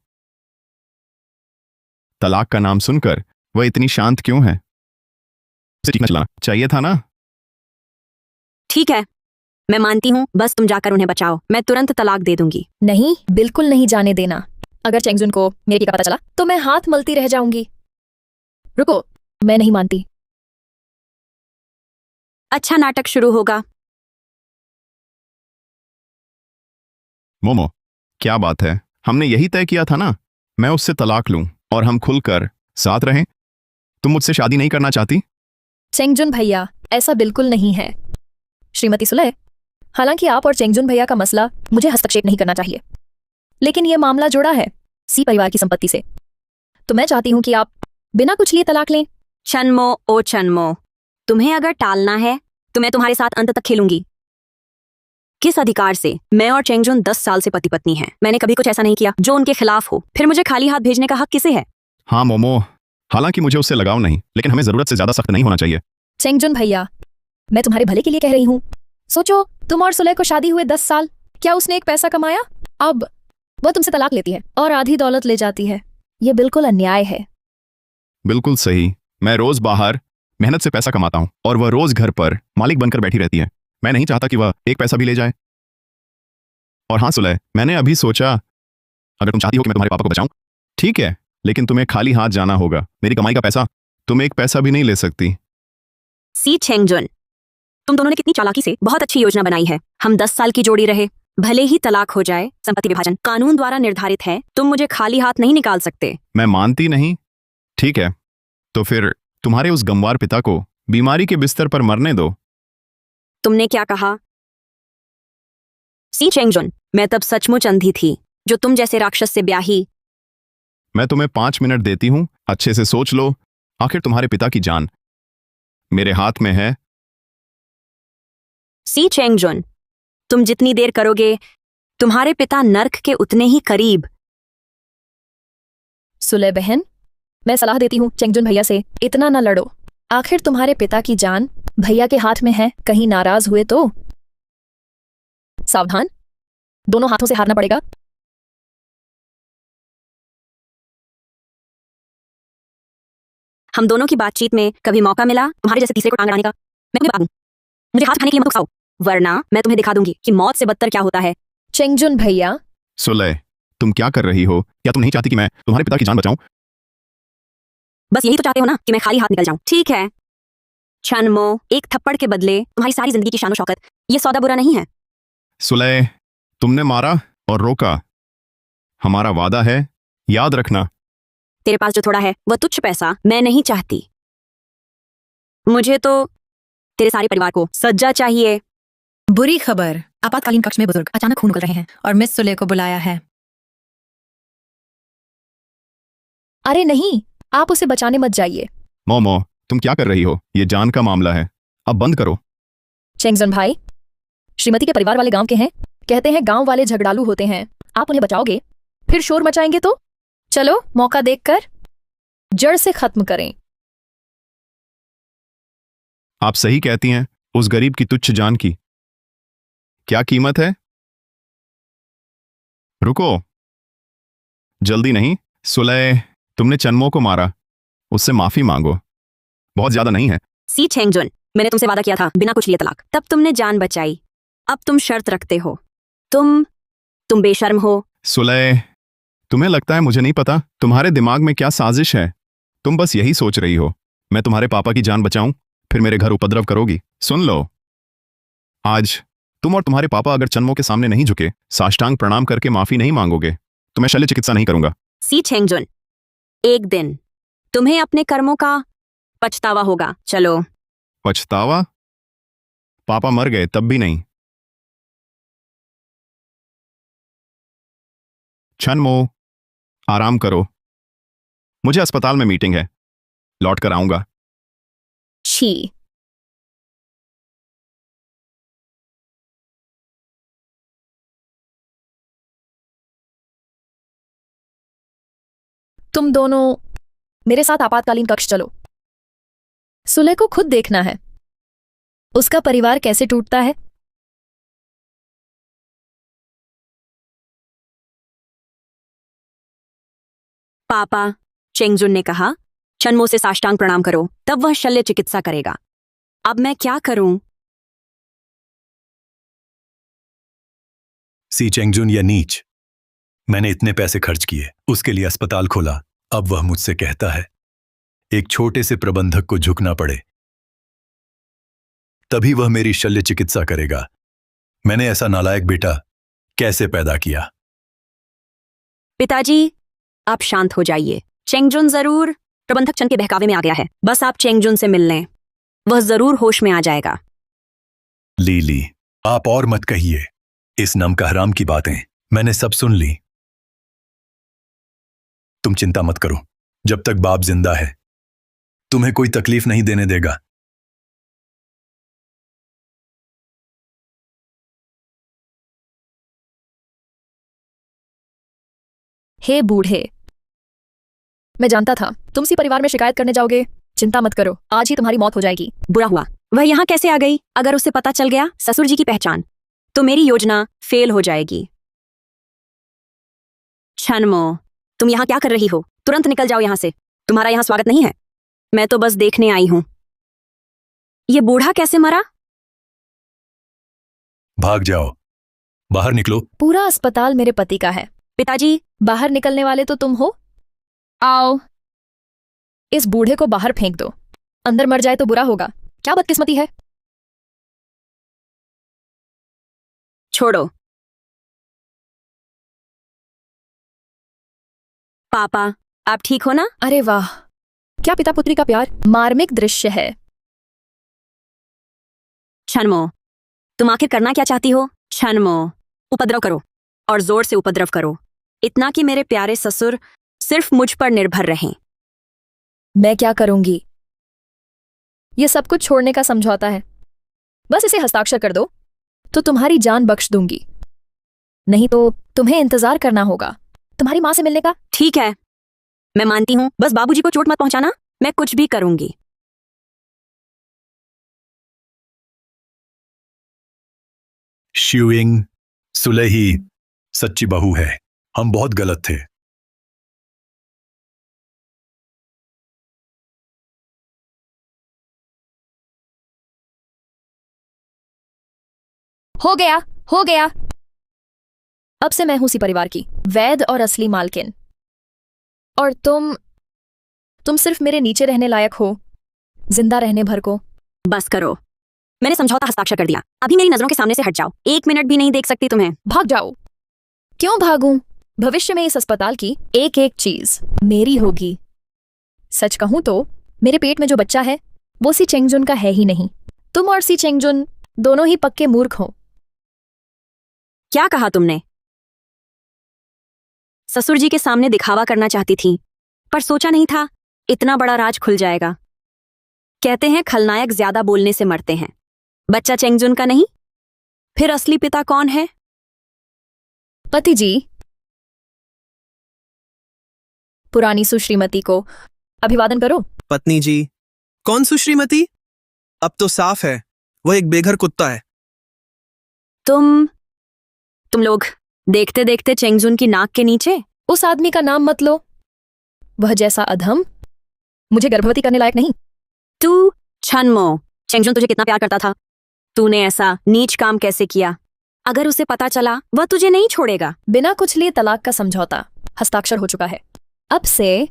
तलाक का नाम सुनकर वह इतनी शांत क्यों है? उसे ठीक न चलाना चाहिए था ना? ठीक है, मैं मानती हूँ, बस तुम जाकर उन्हें बचाओ, मैं तुरंत तलाक दे दूंगी। नहीं, बिल्कुल नहीं जाने देना। अगर चेंगजुन को मेरे का पता चला तो मैं हाथ मलती रह जाऊंगी। रुको, मैं नहीं मानती। अच्छा, नाटक शुरू होगा। मोमो, क्या बात है, हमने यही तय किया था ना, मैं उससे तलाक लूं और हम खुलकर साथ रहें। तुम मुझसे शादी नहीं करना चाहती? चेंगजुन भैया, ऐसा बिल्कुल नहीं है। श्रीमती सुले, हालांकि आप और चेंगजुन भैया का मसला मुझे हस्तक्षेप नहीं करना चाहिए, लेकिन यह मामला जुड़ा है सी परिवार की संपत्ति से, तो मैं चाहती हूं कि आप बिना कुछ लिए तलाक लें। चन्मो, ओ चन्मो, तुम्हें अगर टालना है तो मैं तुम्हारे साथ अंत तक खेलूंगी। किस अधिकार से? मैं और चेंगजुन 10 साल से पति पत्नी हैं। मैंने कभी कुछ ऐसा नहीं किया जो उनके खिलाफ हो, फिर मुझे खाली हाथ भेजने का हक किसे है? हाँ मोमो, हालांकि मुझे उससे लगाव नहीं, लेकिन हमें जरूरत से ज्यादा सख्त नहीं होना चाहिए। चेंगजुन भैया, मैं तुम्हारे भले के लिए कह रही हूँ। सोचो, तुम और सुले को शादी हुए 10 साल, क्या उसने एक पैसा कमाया? अब वह तुमसे तलाक लेती है और आधी दौलत ले जाती है। यह बिल्कुल अन्याय है। बिल्कुल सही, मैं रोज बाहर मेहनत से पैसा कमाता हूं और वह रोज घर पर मालिक बनकर बैठी रहती है। मैं नहीं चाहता कि वह एक पैसा भी ले जाए। और हाँ सुलह, मैंने अभी सोचा, अगर तुम चाहती हो कि मैं तुम्हारे पापा को बचाऊं, ठीक है, लेकिन तुम्हें खाली हाथ जाना होगा। मेरी कमाई का पैसा तुम एक पैसा भी नहीं ले सकती। सी चेंगजुन, तुम दोनों ने कितनी चालाकी से बहुत अच्छी योजना बनाई है। हम 10 साल की जोड़ी रहे, भले ही तलाक हो जाए, संपत्ति विभाजन कानून द्वारा निर्धारित है, तुम मुझे खाली हाथ नहीं निकाल सकते। मैं मानती नहीं। ठीक है, तो फिर तुम्हारे उस गमवार पिता को बीमारी के बिस्तर पर मरने दो। तुमने क्या कहा? सी चेंगजुन, मैं तब सचमुच अंधी थी जो तुम जैसे राक्षस से ब्याही। मैं तुम्हें 5 मिनट देती हूं, अच्छे से सोच लो। आखिर तुम्हारे पिता की जान मेरे हाथ में है। सी चेंगजुन, तुम जितनी देर करोगे, तुम्हारे पिता नर्क के उतने ही करीब। सुले बहन, मैं सलाह देती हूँ चेंगजुन भैया से इतना न लड़ो। आखिर तुम्हारे पिता की जान भैया के हाथ में है, कहीं नाराज हुए तो सावधान, दोनों हाथों से हारना पड़ेगा। हम दोनों की बातचीत में कभी मौका मिला तुम्हारे जैसे तीसरे को टांग अड़ाने का, मैं तुम्हें भागूं। मुझे हाथ खाने के लिए मत उकसाओ, वरना मैं तुम्हें दिखा दूंगी कि मौत से बदतर क्या होता है। चेंगजुन भैया, सुलह, तुम क्या कर रही हो? क्या तुम नहीं चाहती कि मैं तुम्हारे पिता की जान बचाऊं? बस यही तो चाहते हो ना कि मैं खाली हाथ निकल जाऊं। ठीक है छनमो, एक थप्पड़ के बदले तुम्हारी सारी जिंदगी की शान शौकत, ये सौदा बुरा नहीं है। सुलह, तुमने मारा और रोका, हमारा वादा है, याद रखना। तेरे पास जो थोड़ा है वह तुच्छ पैसा मैं नहीं चाहती। मुझे तो तेरे सारे परिवार को सज्जा चाहिए। बुरी खबर, आपातकालीन कक्ष में बुजुर्ग अचानक खून उगल रहे हैं और मिस सुले को बुलाया है। अरे नहीं, आप उसे बचाने मत जाइए। मोमो, तुम क्या कर रही हो? ये जान का मामला है, अब बंद करो। चेंगजुन भाई, श्रीमती के परिवार वाले गांव के हैं। कहते हैं गांव वाले झगड़ालू होते हैं। आप उन्हें बचाओगे, फिर शोर मचाएंगे तो? चलो मौका देखकर जड़ से खत्म करें। आप सही कहती हैं। उस गरीब की तुच्छ जान की क्या कीमत है? रुको, जल्दी नहीं। सुलह, तुमने चन्मो को मारा, उससे माफी मांगो। बहुत ज्यादा नहीं है। सी चेंगजुन, मैंने तुमसे वादा किया था बिना कुछ लिए तलाक। तब तुमने जान बचाई, अब तुम शर्त रखते हो। तुम बेशर्म हो। सुलह, तुम्हें लगता है मुझे नहीं पता तुम्हारे दिमाग में क्या साजिश है? तुम बस यही सोच रही हो मैं तुम्हारे पापा की जान बचाऊं, फिर मेरे घर उपद्रव करोगी। सुन लो, आज तुम और तुम्हारे पापा अगर चन्मो के सामने नहीं झुके, साष्टांग प्रणाम करके माफी नहीं मांगोगे, तो मैं शल्य चिकित्सा नहीं करूंगा। सी चेंगजुन, एक दिन तुम्हें अपने कर्मों का पछतावा होगा। चलो। पछतावा? पापा मर गए तब भी नहीं। चन्मो, आराम करो, मुझे अस्पताल में मीटिंग है, लौट कर आऊंगा। छी। तुम दोनों मेरे साथ आपातकालीन कक्ष चलो। सुले को खुद देखना है, उसका परिवार कैसे टूटता है। पापा, चेंगजुन ने कहा चन्मो से साष्टांग प्रणाम करो, तब वह शल्य चिकित्सा करेगा। अब मैं क्या करूं? सी चेंगजुन, या नीच, मैंने इतने पैसे खर्च किए, उसके लिए अस्पताल खोला, अब वह मुझसे कहता है एक छोटे से प्रबंधक को झुकना पड़े, तभी वह मेरी शल्य चिकित्सा करेगा। मैंने ऐसा नालायक बेटा कैसे पैदा किया? पिताजी, आप शांत हो जाइए। चेंगजुन जरूर प्रबंधक चंद के बहकावे में आ गया है। बस आप चेंगजुन से मिल लें, वह जरूर होश में आ जाएगा। लीली, आप और मत कहिए इस नमका हराम की बातें, मैंने सब सुन ली। तुम चिंता मत करो, जब तक बाप जिंदा है तुम्हें कोई तकलीफ नहीं देने देगा। हे बूढ़े, मैं जानता था तुम सी परिवार में शिकायत करने जाओगे। चिंता मत करो, आज ही तुम्हारी मौत हो जाएगी। बुरा हुआ वह यहां कैसे आ गई? अगर उसे पता चल गया ससुर जी की पहचान, तो मेरी योजना फेल हो जाएगी। छनमो, तुम यहां क्या कर रही हो? तुरंत निकल जाओ यहां से, तुम्हारा यहां स्वागत नहीं है। मैं तो बस देखने आई हूं। ये बूढ़ा कैसे मरा? भाग जाओ, बाहर निकलो। पूरा अस्पताल मेरे पति का है। पिताजी, बाहर निकलने वाले तो तुम हो। आओ, इस बूढ़े को बाहर फेंक दो। अंदर मर जाए तो बुरा होगा। क्या बदकिस्मती है। छोड़ो। पापा, आप ठीक हो ना? अरे वाह, क्या पिता पुत्री का प्यार, मार्मिक दृश्य है। छनमो, तुम आखिर करना क्या चाहती हो? छनमो, उपद्रव करो और जोर से उपद्रव करो, इतना कि मेरे प्यारे ससुर सिर्फ मुझ पर निर्भर रहें। मैं क्या करूंगी? ये सब कुछ छोड़ने का समझौता है। बस इसे हस्ताक्षर कर दो तो तुम्हारी जान बख्श दूंगी, नहीं तो तुम्हें इंतजार करना होगा तुम्हारी मां से मिलने का। ठीक है, मैं मानती हूं, बस बाबूजी को चोट मत पहुंचाना, मैं कुछ भी करूंगी। श्यूइंग, सुलही सच्ची बहू है, हम बहुत गलत थे। हो गया, हो गया। अब से मैं हूं सी परिवार की वैध और असली मालकिन, और तुम सिर्फ मेरे नीचे रहने लायक हो, जिंदा रहने भर को। बस करो, मैंने समझौता हस्ताक्षर कर दिया, अभी मेरी नजरों के सामने से हट जाओ। 1 मिनट भी नहीं देख सकती तुम्हें। भाग जाओ। क्यों भागूं? भविष्य में इस अस्पताल की एक एक चीज मेरी होगी। सच कहूं तो मेरे पेट में जो बच्चा है वो सी चेंगजुन का है ही नहीं। तुम और सी चेंगजुन दोनों ही पक्के मूर्ख हो। क्या कहा तुमने? ससुर जी के सामने दिखावा करना चाहती थी, पर सोचा नहीं था इतना बड़ा राज खुल जाएगा। कहते हैं खलनायक ज्यादा बोलने से मरते हैं। बच्चा चेंगजुन का नहीं, फिर असली पिता कौन है? पति जी, पुरानी सुश्रीमती को अभिवादन करो। पत्नी जी, कौन सुश्रीमती? अब तो साफ है वो एक बेघर कुत्ता है। तुम लोग देखते देखते चेंगजुन की नाक के नीचे। उस आदमी का नाम मत लो। वह जैसा अधम मुझे गर्भवती करने लायक नहीं। तू छनमो, चेंगजुन तुझे कितना प्यार करता था। तूने ऐसा नीच काम कैसे किया? अगर उसे पता चला वह तुझे नहीं छोड़ेगा। बिना कुछ लिए तलाक का समझौता हस्ताक्षर हो चुका है। अब से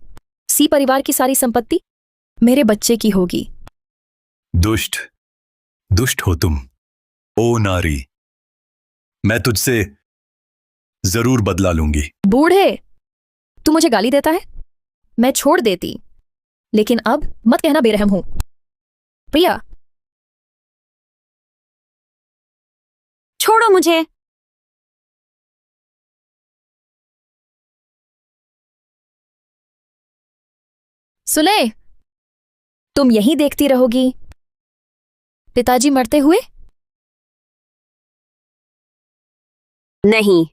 सी परिवार की सारी संपत्ति मेरे बच्चे की होगी। दुष्ट दुष्ट हो तुम, ओ नारी। मैं तुझसे जरूर बदला लूंगी। बूढ़े, तू मुझे गाली देता है? मैं छोड़ देती, लेकिन अब मत कहना बेरहम हूं। प्रिया, छोड़ो मुझे। सुले, तुम यहीं देखती रहोगी पिताजी मरते हुए? नहीं,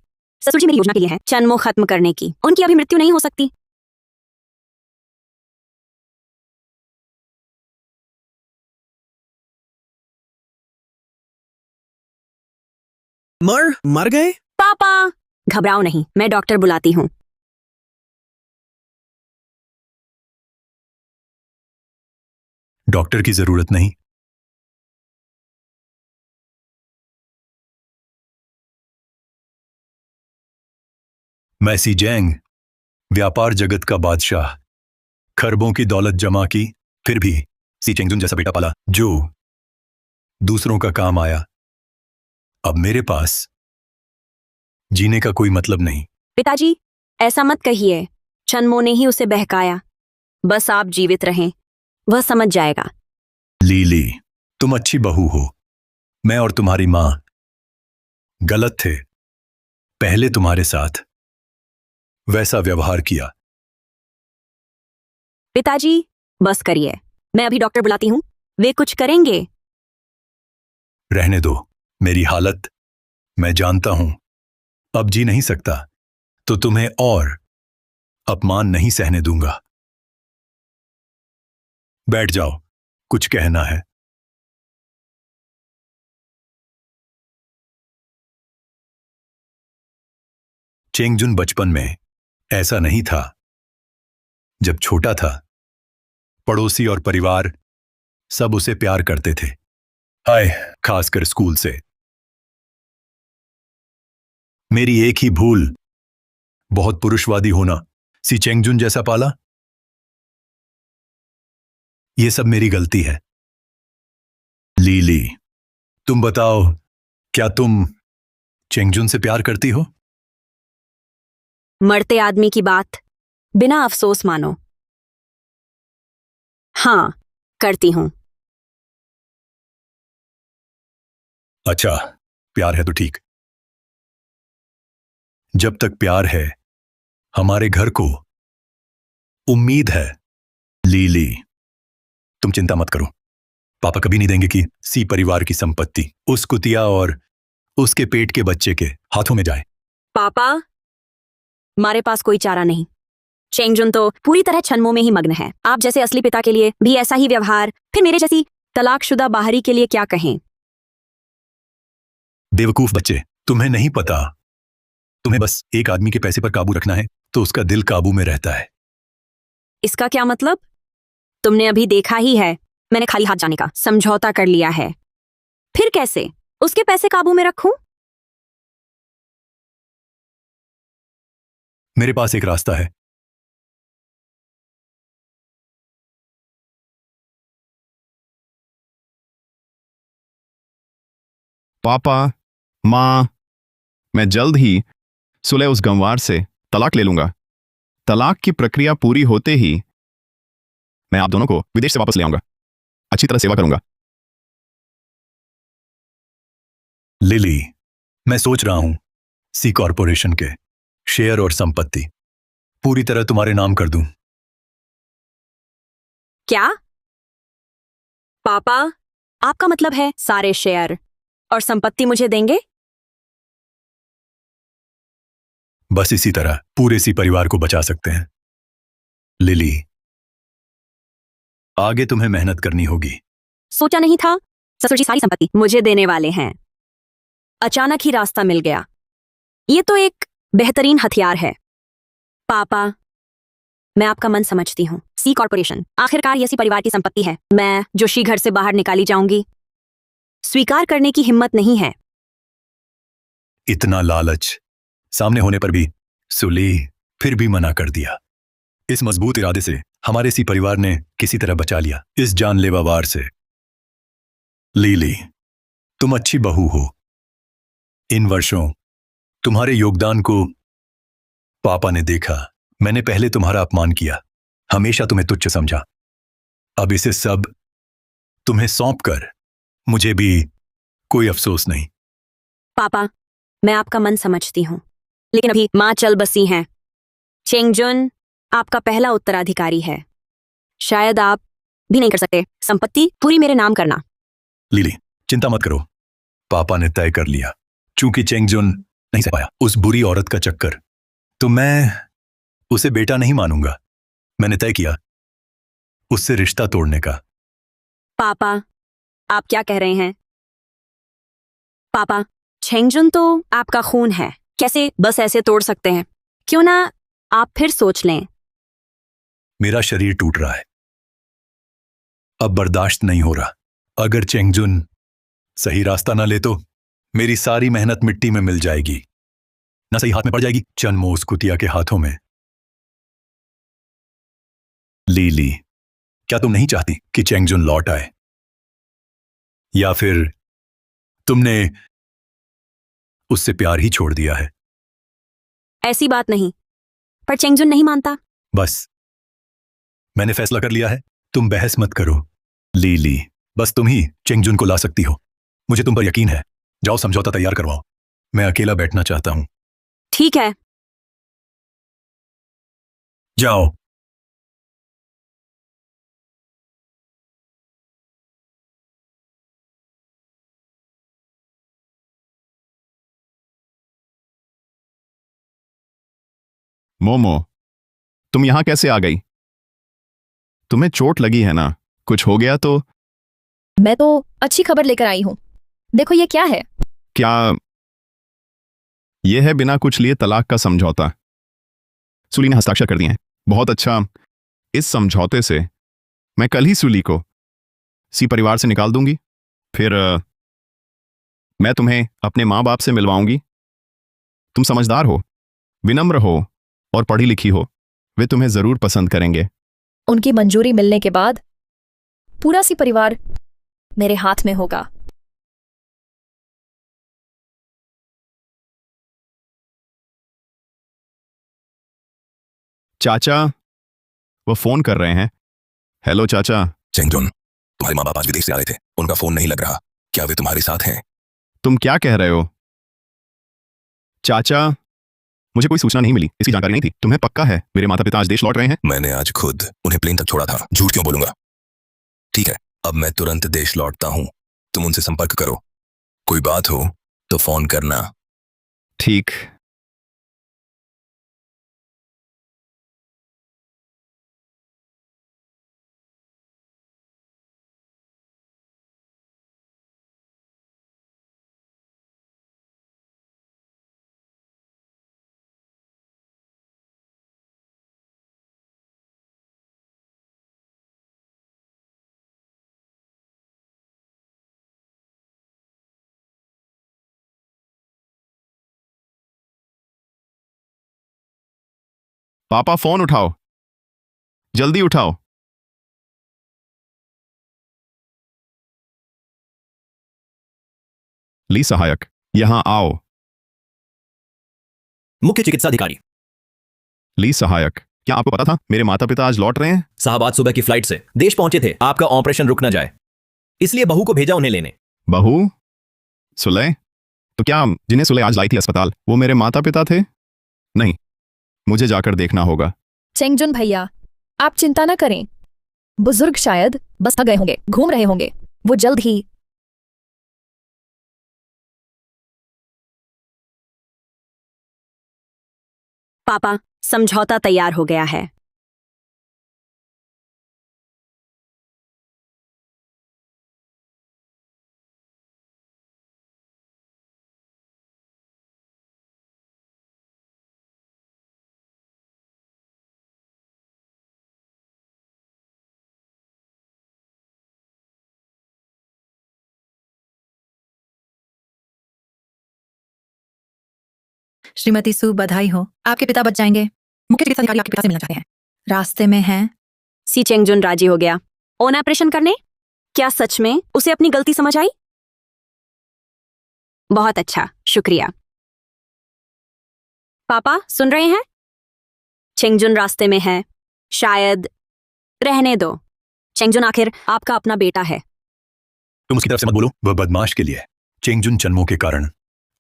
ससुर जी मेरी योजना के लिए है चनमो खत्म करने की। उनकी अभी मृत्यु नहीं हो सकती। मर गए? पापा, घबराओ नहीं, मैं डॉक्टर बुलाती हूँ। डॉक्टर की जरूरत नहीं। मैं सी जैंग, व्यापार जगत का बादशाह, खरबों की दौलत जमा की, फिर भी सी चेंगजुन जैसा बेटा पाला जो दूसरों का काम आया। अब मेरे पास जीने का कोई मतलब नहीं। पिताजी, ऐसा मत कहिए। चनमो ने ही उसे बहकाया। बस आप जीवित रहें, वह समझ जाएगा। लीली, तुम अच्छी बहू हो। मैं और तुम्हारी मां गलत थे। पहले तुम्हारे साथ वैसा व्यवहार किया। पिताजी, बस करिए, मैं अभी डॉक्टर बुलाती हूँ, वे कुछ करेंगे। रहने दो, मेरी हालत मैं जानता हूं। अब जी नहीं सकता तो तुम्हें और अपमान नहीं सहने दूंगा। बैठ जाओ, कुछ कहना है? चेंगजुन बचपन में ऐसा नहीं था। जब छोटा था, पड़ोसी और परिवार सब उसे प्यार करते थे, हाय खासकर स्कूल से। मेरी एक ही भूल, बहुत पुरुषवादी होना। सी चेंगजुन जैसा पाला, यह सब मेरी गलती है। लीली, तुम बताओ, क्या तुम चेंगजुन से प्यार करती हो? मरते आदमी की बात बिना अफसोस मानो। हाँ, करती हूं। अच्छा, प्यार है तो ठीक। जब तक प्यार है, हमारे घर को उम्मीद है। लीली, तुम चिंता मत करो। पापा कभी नहीं देंगे कि सी परिवार की संपत्ति उस कुतिया और उसके पेट के बच्चे के हाथों में जाए। पापा, हमारे पास कोई चारा नहीं। चेंगजुन तो पूरी तरह छनमो में ही मग्न है। आप जैसे असली पिता के लिए भी ऐसा ही व्यवहार, फिर मेरे जैसी तलाकशुदा बाहरी के लिए क्या कहें? बेवकूफ बच्चे, तुम्हें नहीं पता। तुम्हें बस एक आदमी के पैसे पर काबू रखना है तो उसका दिल काबू में रहता है। इसका क्या मतलब? तुमने अभी देखा ही है, मैंने खाली हाथ जाने का समझौता कर लिया है। फिर कैसे उसके पैसे काबू में रखूं? मेरे पास एक रास्ता है। पापा, माँ, मैं जल्द ही सुलह उस गंवार से तलाक ले लूंगा। तलाक की प्रक्रिया पूरी होते ही मैं आप दोनों को विदेश से वापस ले आऊंगा। अच्छी तरह सेवा करूंगा। लिली, मैं सोच रहा हूं सी कॉरपोरेशन के शेयर और संपत्ति पूरी तरह तुम्हारे नाम कर दूं। क्या पापा, आपका मतलब है सारे शेयर और संपत्ति मुझे देंगे? बस इसी तरह पूरे सी परिवार को बचा सकते हैं। लिली, आगे तुम्हें मेहनत करनी होगी। सोचा नहीं था ससुर जी सारी संपत्ति मुझे देने वाले हैं। अचानक ही रास्ता मिल गया। ये तो एक बेहतरीन हथियार है। पापा, मैं आपका मन समझती हूँ। सी कॉर्पोरेशन आखिरकार इसी परिवार की संपत्ति है। मैं जोशी घर से बाहर निकाली जाऊंगी, स्वीकार करने की हिम्मत नहीं है। इतना लालच सामने होने पर भी सुली फिर भी मना कर दिया। इस मजबूत इरादे से हमारे सी परिवार ने किसी तरह बचा लिया इस जानलेवा वार से। लीली, तुम अच्छी बहू हो। इन वर्षों तुम्हारे योगदान को पापा ने देखा। मैंने पहले तुम्हारा अपमान किया, हमेशा तुम्हें तुच्छ समझा। अब इसे सब तुम्हें सौंप कर मुझे भी कोई अफसोस नहीं। पापा, मैं आपका मन समझती हूँ, लेकिन अभी माँ चल बसी हैं। चेंगजुन आपका पहला उत्तराधिकारी है। शायद आप भी नहीं कर सकते संपत्ति पूरी मेरे नाम करना। लीली, चिंता मत करो, पापा ने तय कर लिया। चूंकि चेंगजुन नहीं सह पाया उस बुरी औरत का चक्कर, तो मैं उसे बेटा नहीं मानूंगा। मैंने तय किया उससे रिश्ता तोड़ने का। पापा, आप क्या कह रहे हैं? पापा, चेंगजुन तो आपका खून है, कैसे बस ऐसे तोड़ सकते हैं? क्यों ना आप फिर सोच लें। मेरा शरीर टूट रहा है, अब बर्दाश्त नहीं हो रहा। अगर चेंगजुन सही रास्ता ना ले तो मेरी सारी मेहनत मिट्टी में मिल जाएगी, ना सही हाथ में पड़ जाएगी, चनमोस कुतिया के हाथों में। लीली, क्या तुम नहीं चाहती कि चेंगजुन लौट आए? या फिर तुमने उससे प्यार ही छोड़ दिया है? ऐसी बात नहीं, पर चेंगजुन नहीं मानता। बस, मैंने फैसला कर लिया है, तुम बहस मत करो। लीली, बस तुम ही चेंगजुन को ला सकती हो, मुझे तुम पर यकीन है। जाओ समझौता तैयार करवाओ, मैं अकेला बैठना चाहता हूं। ठीक है। जाओ। मोमो, तुम यहां कैसे आ गई? तुम्हें चोट लगी है ना? कुछ हो गया तो? मैं तो अच्छी खबर लेकर आई हूँ। देखो ये क्या है। क्या यह है बिना कुछ लिए तलाक का समझौता? सुली ने हस्ताक्षर कर दिए हैं। बहुत अच्छा। इस समझौते से मैं कल ही सुली को सी परिवार से निकाल दूंगी। फिर मैं तुम्हें अपने माँ बाप से मिलवाऊंगी। तुम समझदार हो, विनम्र हो और पढ़ी लिखी हो। वे तुम्हें जरूर पसंद करेंगे। उनकी मंजूरी मिलने के बाद पूरा सी परिवार मेरे हाथ में होगा। चाचा, वो फोन कर रहे हैं। हेलो चाचा। चेंगजुन, तुम्हारे माँ बाप आज विदेश से आ रहे थे, उनका फोन नहीं लग रहा। क्या वे तुम्हारे साथ हैं? तुम क्या कह रहे हो? चाचा, मुझे कोई सूचना नहीं मिली, इसकी जानकारी नहीं थी। तुम्हें पक्का है मेरे माता पिता आज देश लौट रहे हैं? मैंने आज खुद उन्हें प्लेन तक छोड़ा था, झूठ क्यों बोलूंगा। ठीक है, अब मैं तुरंत देश लौटता हूं, तुम उनसे संपर्क करो। कोई बात हो तो फोन करना। ठीक। पापा फोन उठाओ, जल्दी उठाओ। ली सहायक, यहां आओ। मुख्य चिकित्सा अधिकारी। ली सहायक, क्या आपको पता था मेरे माता पिता आज लौट रहे हैं? साहब आज सुबह की फ्लाइट से देश पहुंचे थे, आपका ऑपरेशन रुक ना जाए। इसलिए बहू को भेजा उन्हें लेने। बहू? सुलह? तो क्या जिन्हें सुलह आज लाई थी अस्पताल वो मेरे माता पिता थे? नहीं, मुझे जाकर देखना होगा। चेंगजुन भैया, आप चिंता न करें। बुजुर्ग शायद बस थक गए होंगे, घूम रहे होंगे। वो जल्द ही। पापा, समझौता तैयार हो गया है। श्रीमती सु, बधाई हो, आपके पिता बच जाएंगे। मुख्य चिकित्सा अधिकारी आपके पिता से मिलना चाहते हैं, रास्ते में हैं। सी चेंगजुन राजी हो गया ओन ऑपरेशन करने। क्या सच में उसे अपनी गलती समझ आई? बहुत अच्छा, शुक्रिया। पापा सुन रहे हैं? चेंगजुन रास्ते में है, शायद रहने दो। चेंगजुन आखिर आपका अपना बेटा है। तुम उसकी तरफ से मत बोलो, वह बदमाश के लिए। चेंगजुन चन्मो के कारण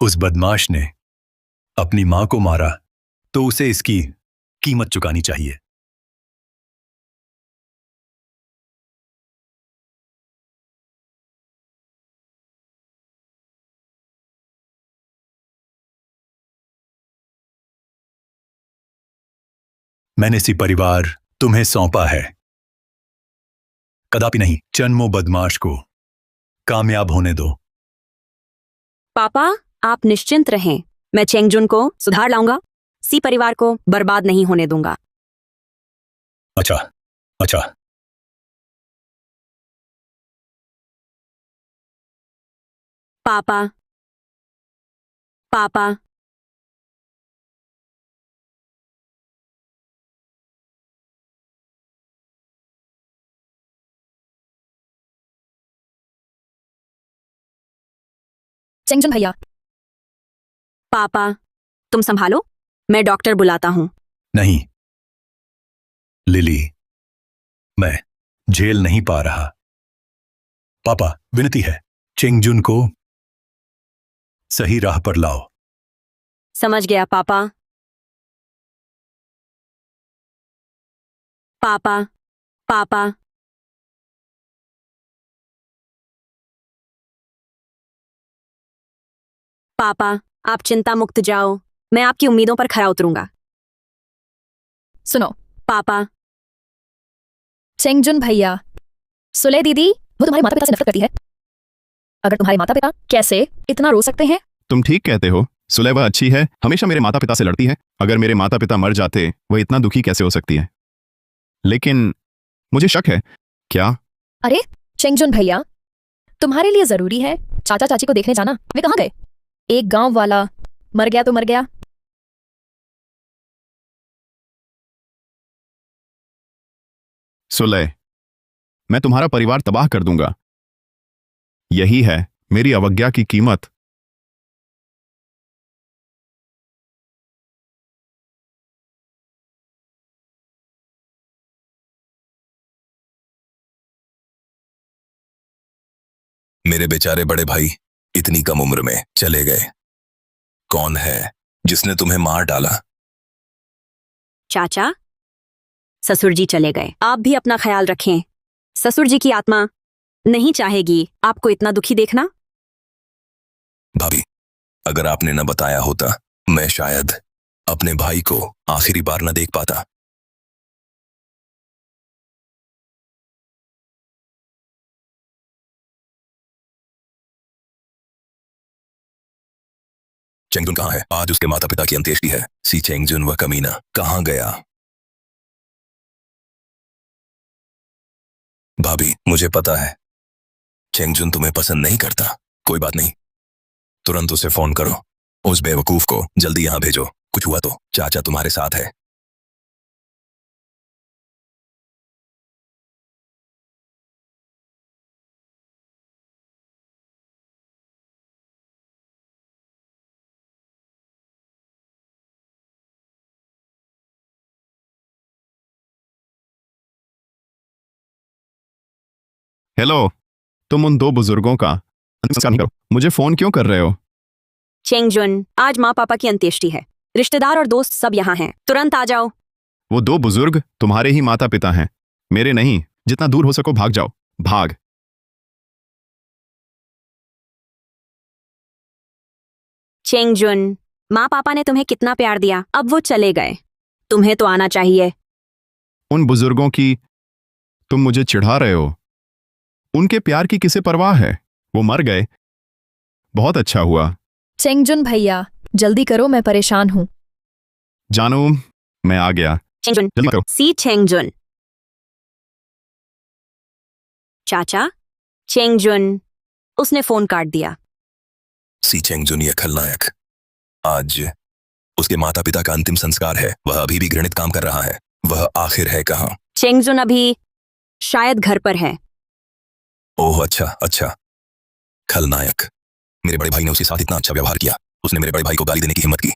उस बदमाश ने अपनी मां को मारा, तो उसे इसकी कीमत चुकानी चाहिए। मैंने सी परिवार तुम्हें सौंपा है। कदापि नहीं चन्मो बदमाश को कामयाब होने दो। पापा, आप निश्चिंत रहें, मैं चेंगजुन को सुधार लाऊंगा। सी परिवार को बर्बाद नहीं होने दूंगा। अच्छा, अच्छा। पापा, पापा, चेंगजुन भैया, पापा, तुम संभालो, मैं डॉक्टर बुलाता हूं। नहीं लिली, मैं झेल नहीं पा रहा। पापा, विनती है, चेंगजुन को सही राह पर लाओ। समझ गया पापा। पापा, पापा, पापा, आप चिंता मुक्त जाओ, मैं आपकी उम्मीदों पर खरा उतरूंगा। सुनो पापा, चेंगजुन भैया, सुले दीदी वो तुम्हारे माता पिता से नफरत करती है। अगर तुम्हारे माता पिता कैसे इतना रो सकते हैं? तुम ठीक कहते हो, सुलह वह अच्छी है, हमेशा मेरे माता पिता से लड़ती है। अगर मेरे माता पिता मर जाते वह इतना दुखी कैसे हो सकती है? लेकिन मुझे शक है। क्या? अरे चेंगजुन भैया, तुम्हारे लिए जरूरी है चाचा चाची को देखने जाना। वे कहाँ गए? एक गांव वाला मर गया तो मर गया। सुलह, मैं तुम्हारा परिवार तबाह कर दूंगा। यही है मेरी अवज्ञा की कीमत। मेरे बेचारे बड़े भाई इतनी कम उम्र में चले गए। कौन है जिसने तुम्हें मार डाला? चाचा, ससुर जी चले गए। आप भी अपना ख्याल रखें। ससुर जी की आत्मा नहीं चाहेगी आपको इतना दुखी देखना। भाभी, अगर आपने न बताया होता, मैं शायद अपने भाई को आखिरी बार न देख पाता। चेंगजुन कहाँ है? आज उसके माता पिता की अंत्येष्टि है। सी चेंगजुन वह कमीना कहाँ गया? भाभी, मुझे पता है चेंगजुन तुम्हें पसंद नहीं करता। कोई बात नहीं, तुरंत उसे फोन करो। उस बेवकूफ को जल्दी यहां भेजो। कुछ हुआ तो चाचा तुम्हारे साथ है। हेलो, तुम उन दो बुजुर्गों का अंतिम संस्कार नहीं करो। मुझे फोन क्यों कर रहे हो? चेंगजुन, आज माँ पापा की अंत्येष्टि है। रिश्तेदार और दोस्त सब यहाँ हैं। तुरंत आ जाओ। वो दो बुजुर्ग तुम्हारे ही माता पिता हैं, मेरे नहीं। जितना दूर हो सको भाग जाओ, भाग। चेंगजुन, माँ पापा ने तुम्हें कितना प्यार दिया, अब वो चले गए। तुम्हें तो आना चाहिए। उन बुजुर्गों की तुम मुझे चिढ़ा रहे हो। उनके प्यार की किसे परवाह है? वो मर गए, बहुत अच्छा हुआ। चेंगजुन भैया, जल्दी करो, मैं परेशान हूँ। जानू, मैं आ गया। चेंगजुन, जल्दी करो। सी चेंगजुन। चाचा, चेंगजुन, उसने फोन काट दिया। सी चेंगजुन ये खलनायक। आज उसके माता पिता का अंतिम संस्कार है। वह अभी भी घृणित काम कर रहा है। वह आखिर है कहाँ? चेंगजुन अभी शायद घर पर है। ओह अच्छा अच्छा। खलनायक। मेरे बड़े भाई ने उसके साथ इतना अच्छा व्यवहार किया। उसने मेरे बड़े भाई को गाली देने की हिम्मत की।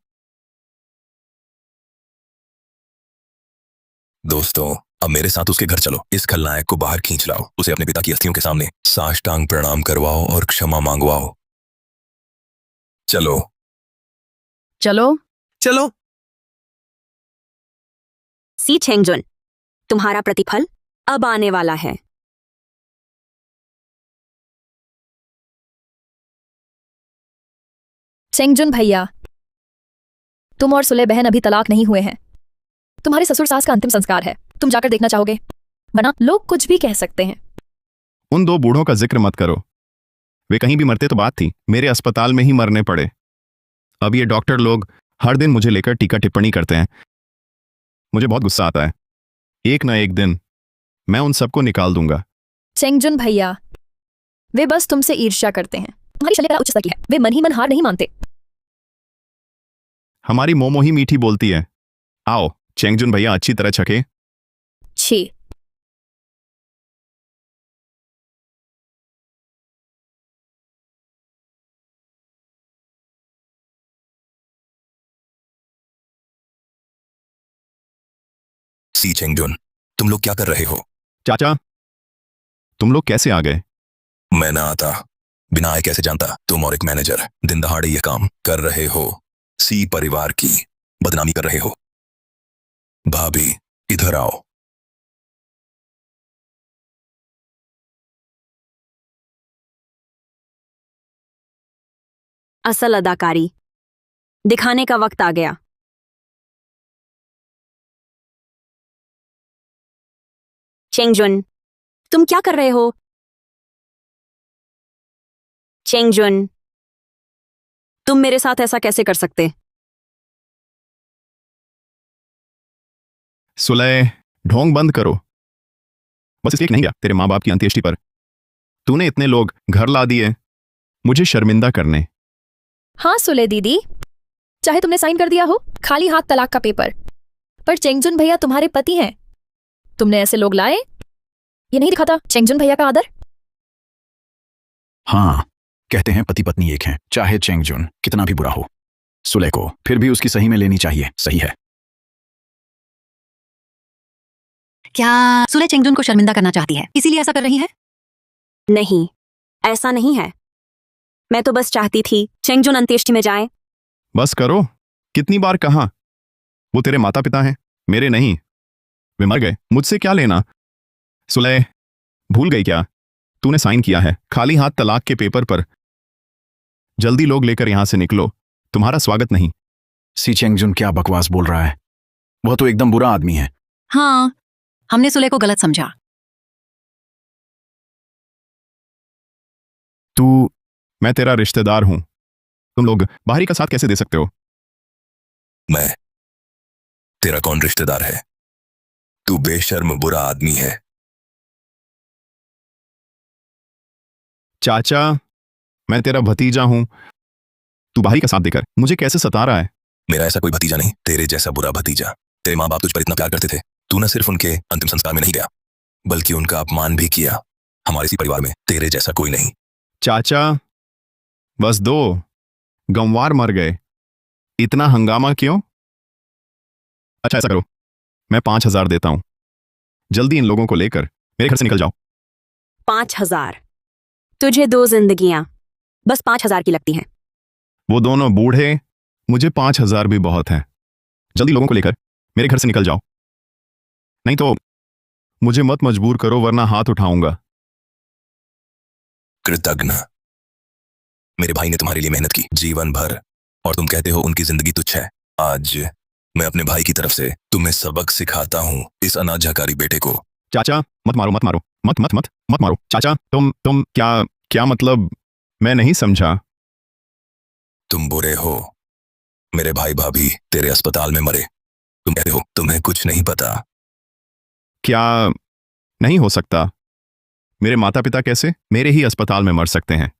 दोस्तों, अब मेरे साथ उसके घर चलो। इस खलनायक को बाहर खींच लाओ। उसे अपने पिता की अस्थियों के सामने साष्टांग प्रणाम करवाओ और क्षमा मांगवाओ। चलो। चलो। चलो। सी चेंगजुन, तुम्हारा प्रतिफल अब आने वाला है। चेंगजुन भैया, तुम और सुले बहन अभी तलाक नहीं हुए हैं। तुम्हारे ससुर सास का अंतिम संस्कार है। तुम जाकर देखना चाहोगे? वरना लोग कुछ भी कह सकते हैं। उन दो बूढ़ों का जिक्र मत करो। वे कहीं भी मरते तो बात थी, मेरे अस्पताल में ही मरने पड़े। अब ये डॉक्टर लोग हर दिन मुझे लेकर टीका टिप्पणी करते हैं। मुझे बहुत गुस्सा आता है। एक ना एक दिन मैं उन सबको निकाल दूंगा। चेंगजुन भैया, वे बस तुमसे ईर्ष्या करते हैं। तुम्हारी शल्य कला उच्च स्तर की है। वे मन ही मन हार नहीं मानते। हमारी मोमो ही मीठी बोलती है। आओ चेंगजुन भैया, अच्छी तरह छके। छी। सी चेंगजुन, तुम लोग क्या कर रहे हो? चाचा, तुम लोग कैसे आ गए? मैं ना आता। बिना आए कैसे जानता? तुम और एक मैनेजर दिन दहाड़े ये काम कर रहे हो। सी परिवार की बदनामी कर रहे हो। भाभी, इधर आओ। असल अदाकारी दिखाने का वक्त आ गया। चेंगजुन, तुम क्या कर रहे हो? चेंगजुन, तुम मेरे साथ ऐसा कैसे कर सकते? सुलह, ढोंग बंद करो। बस इसलिए कि नहीं गया तेरे माँ बाप की अंत्येष्टि पर। तूने इतने लोग घर ला दिए मुझे शर्मिंदा करने। हाँ सुले दीदी, चाहे तुमने साइन कर दिया हो खाली हाथ तलाक का पेपर, पर चेंगजुन भैया तुम्हारे पति हैं। तुमने ऐसे लोग लाए, ये नहीं दिखाता चेंगजुन भैया का आदर? हाँ, कहते हैं पति पत्नी एक हैं, चाहे चेंगजुन कितना भी बुरा हो। सुले को फिर भी उसकी सही में लेनी चाहिए। सही है। क्या सुले चेंगजुन को शर्मिंदा करना चाहती है, इसीलिए ऐसा कर रही है? नहीं, ऐसा नहीं है। मैं तो बस चाहती थी चेंगजुन अंत्येष्टि में जाए। बस करो। कितनी बार कहा? वो तेरे माता पिता हैं, मेरे नहीं। वे मर गए, मुझसे क्या लेना? सुलह, भूल गई क्या? तूने साइन किया है खाली हाथ तलाक के पेपर पर। जल्दी लोग लेकर यहां से निकलो, तुम्हारा स्वागत नहीं। सी चेंगजुन क्या बकवास बोल रहा है? वह तो एकदम बुरा आदमी है। हाँ, हमने सुले को गलत समझा। मैं तेरा रिश्तेदार हूं। तुम लोग बाहरी का साथ कैसे दे सकते हो? मैं तेरा कौन रिश्तेदार है? तू बेशर्म बुरा आदमी है। चाचा, मैं तेरा भतीजा हूं। तू बाहरी का साथ देकर मुझे कैसे सता रहा है? मेरा ऐसा कोई भतीजा नहीं, तेरे जैसा बुरा भतीजा। तेरे माँ बाप तुझ पर इतना प्यार करते थे, तू न सिर्फ उनके अंतिम संस्कार में नहीं गया, बल्कि उनका अपमान भी किया। हमारे इसी परिवार में तेरे जैसा कोई नहीं। चाचा, बस दो गंवार मर गए, इतना हंगामा क्यों? अच्छा ऐसा करो, मैं 5,000 देता हूं। जल्दी इन लोगों को लेकर मेरे घर से निकल जाओ। 5,000? तुझे 2 जिंदगियां बस 5,000 की लगती हैं। वो दोनों बूढ़े, मुझे 5,000 भी बहुत है। जल्दी लोगों को लेकर मेरे घर से निकल जाओ, नहीं तो मुझे मत मजबूर करो वरना हाथ उठाऊंगा। कृतज्ञ। मेरे भाई ने तुम्हारे लिए मेहनत की जीवन भर, और तुम कहते हो उनकी जिंदगी तुच्छ है। आज मैं अपने भाई की तरफ से तुम्हें सबक सिखाता हूँ, इस अनाज्ञाकारी बेटे को। चाचा मत मारो, मत मारो, मत मत मत मत मारो। चाचा तुम क्या क्या मतलब? मैं नहीं समझा। तुम बुरे हो। मेरे भाई भाभी तेरे अस्पताल में मरे। तुम कहते हो तुम्हें कुछ नहीं पता। क्या नहीं हो सकता? मेरे माता पिता कैसे मेरे ही अस्पताल में मर सकते हैं?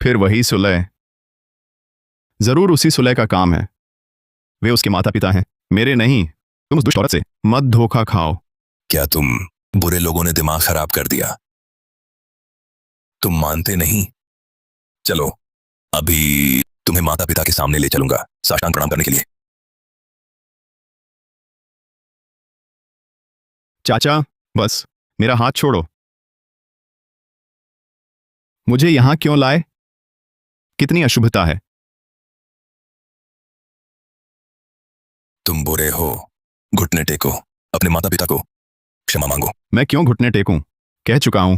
फिर वही सुलह, जरूर उसी सुलह का काम है। वे उसके माता पिता हैं, मेरे नहीं। तुम उस दुष्ट औरत से मत धोखा खाओ। क्या तुम बुरे लोगों ने दिमाग खराब कर दिया? तुम मानते नहीं? चलो अभी तुम्हें माता पिता के सामने ले चलूंगा साष्टांग प्रणाम करने के लिए। चाचा बस मेरा हाथ छोड़ो। मुझे यहां क्यों लाए? कितनी अशुभता है। तुम बुरे हो। घुटने टेको, अपने माता पिता को क्षमा मांगो। मैं क्यों घुटने टेकूं? कह चुका हूं,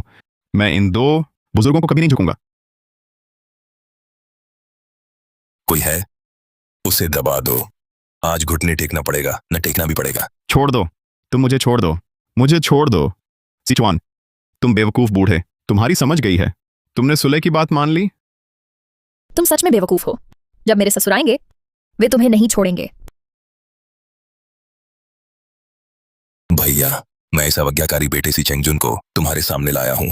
मैं इन 2 बुजुर्गों को कभी नहीं झुकूंगा। कोई है? उसे दबा दो। आज घुटने टेकना पड़ेगा, न टेकना भी पड़ेगा। छोड़ दो, तुम मुझे छोड़ दो, मुझे छोड़ दो। सिचुआन, तुम बेवकूफ बूढ़े, तुम्हारी समझ गई है। तुमने सुलह की बात मान ली। तुम सच में बेवकूफ हो। जब मेरे ससुर आएंगे वे तुम्हें नहीं छोड़ेंगे। भैया, मैं इस अवज्ञाकारी बेटे सी चेंगजुन को तुम्हारे सामने लाया हूं।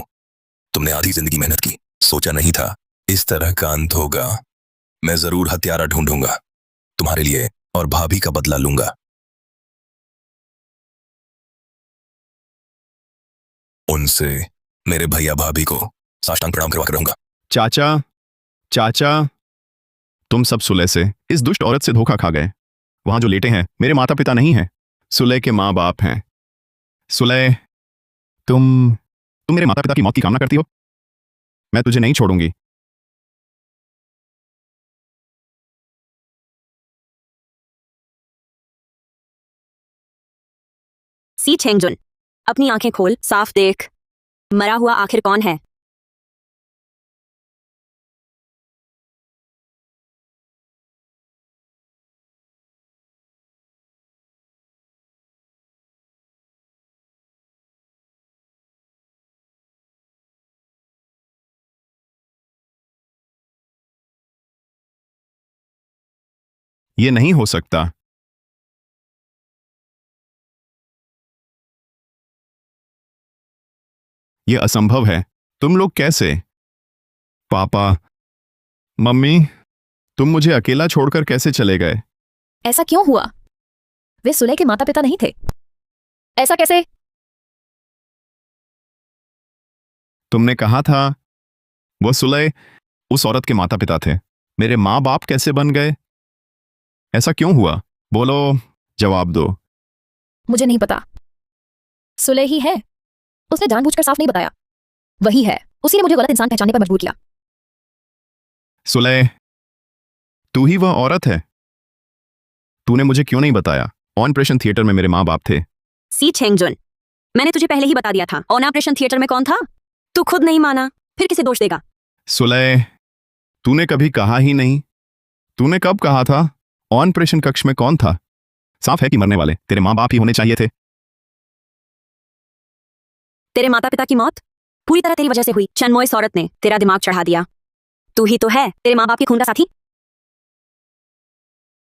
तुमने आधी जिंदगी मेहनत की, सोचा नहीं था इस तरह का अंत होगा। मैं जरूर हत्यारा ढूंढूंगा तुम्हारे लिए और भाभी का बदला लूंगा। उनसे मेरे भैया भाभी को साष्टांग प्रणाम करवा कर रहूंगा। चाचा चाचा, तुम सब सुलह से इस दुष्ट औरत से धोखा खा गए। वहां जो लेटे हैं मेरे माता पिता नहीं हैं, सुलह के माँ बाप हैं। सुलह, तुम मेरे माता पिता की मौत की कामना करती हो? मैं तुझे नहीं छोड़ूंगी। सी चेंगजुन, अपनी आंखें खोल, साफ देख। मरा हुआ आखिर कौन है? ये नहीं हो सकता। ये असंभव है। तुम लोग कैसे? पापा, मम्मी, तुम मुझे अकेला छोड़कर कैसे चले गए? ऐसा क्यों हुआ? वे सुलह के माता पिता नहीं थे। ऐसा कैसे? तुमने कहा था वो सुलह उस औरत के माता पिता थे। मेरे माँ बाप कैसे बन गए? ऐसा क्यों हुआ? बोलो, जवाब दो। मुझे नहीं पता। सुलह ही है। उसने जानबूझकर साफ नहीं बताया। वही है, उसी ने मुझे गलत इंसान पहचानने पर मजबूर किया। सुलह, तू ही वह औरत है? तूने मुझे क्यों नहीं बताया? ऑपरेशन थिएटर में मेरे माँ बाप थे। सी चेंगजुन, मैंने तुझे पहले ही बता दिया था। ऑपरेशन थिएटर में कौन था? तू खुद नहीं माना, फिर किसे दोष देगा? सुलह, तूने कभी कहा ही नहीं। तूने कब कहा था? ऑपरेशन कक्ष में कौन था? साफ है कि मरने वाले तेरे माँ बाप ही होने चाहिए थे। तेरे माता पिता की मौत पूरी तरह तेरी वजह से हुई। चन्मो, इस औरत ने तेरा दिमाग चढ़ा दिया। तू ही तो है तेरे माँ बाप के खून का साथी।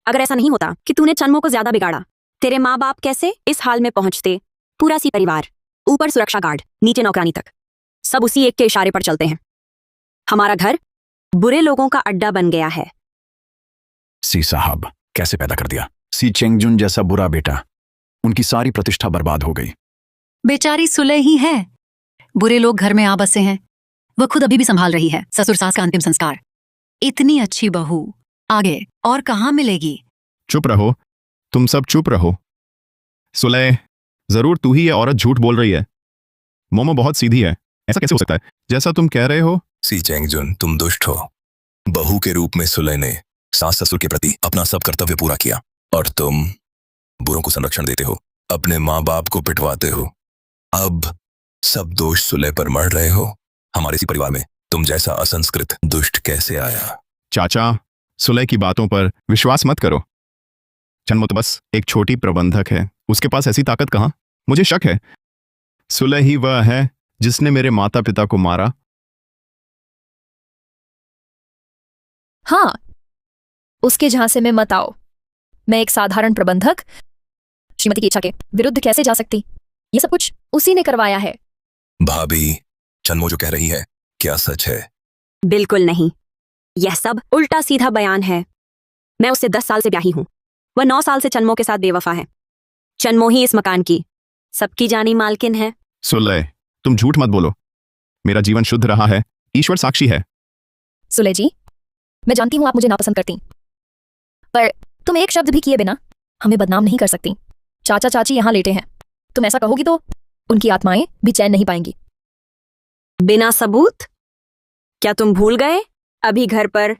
अगर ऐसा नहीं होता कि तूने चन्मो को ज्यादा बिगाड़ा, तेरे माँ बाप कैसे इस हाल में पहुंचते? पूरा सी परिवार, ऊपर सुरक्षा गार्ड, नीचे नौकरानी तक, सब उसी एक के इशारे पर चलते हैं। हमारा घर बुरे लोगों का अड्डा बन गया है। सी साहब, कैसे पैदा कर दिया? सी चेंगजुन जैसा बुरा बेटा, उनकी सारी प्रतिष्ठा बर्बाद हो गई। बेचारी सुलह ही है। बुरे लोग घर में आ बसे हैं। वह खुद अभी भी संभाल रही है ससुर सास का अंतिम संस्कार। इतनी अच्छी बहू आगे और कहाँ मिलेगी? चुप रहो, तुम सब चुप रहो। सुलह, जरूर तू ही ये औरत झूठ बोल रही है। मोमो बहुत सीधी है, ऐसा कैसे हो सकता है? जैसा तुम कह रहे हो। सी चेंगजुन, तुम दुष्ट हो। बहू के रूप में सुलह ने सास ससुर के प्रति अपना सब कर्तव्य पूरा किया और तुम बुरों को संरक्षण देते हो, अपने माँ बाप को पिटवाते हो। अब सब दोष सुलह पर मढ़ रहे हो। हमारे इसी परिवार में तुम जैसा असंस्कृत दुष्ट कैसे आया? चाचा, सुलह की बातों पर विश्वास मत करो। जन्मो तो बस एक छोटी प्रबंधक है, उसके पास ऐसी ताकत कहाँ? मुझे शक है सुलह ही वह है जिसने मेरे माता पिता को मारा। हाँ, उसके झांसे में मत आओ। मैं एक साधारण प्रबंधक श्रीमती की इच्छा के विरुद्ध कैसे जा सकती? ये सब कुछ उसी ने करवाया है। भाभी, चन्मो जो कह रही है क्या सच है? बिल्कुल नहीं, यह सब उल्टा सीधा बयान है। मैं उससे 10 साल से ब्याही हूं। वह 9 साल से चन्मो के साथ बेवफा है। चन्मो ही इस मकान की सबकी जानी मालकिन है। सुलह, तुम झूठ मत बोलो। मेरा जीवन शुद्ध रहा है, ईश्वर साक्षी है। सुले जी, मैं जानती हूं आप मुझे नापसंद करती, पर तुम एक शब्द भी किए बिना हमें बदनाम नहीं कर सकती। चाचा चाची यहां लेटे हैं, तुम ऐसा कहोगी तो उनकी आत्माएं भी चैन नहीं पाएंगी। बिना सबूत? क्या तुम भूल गए अभी घर पर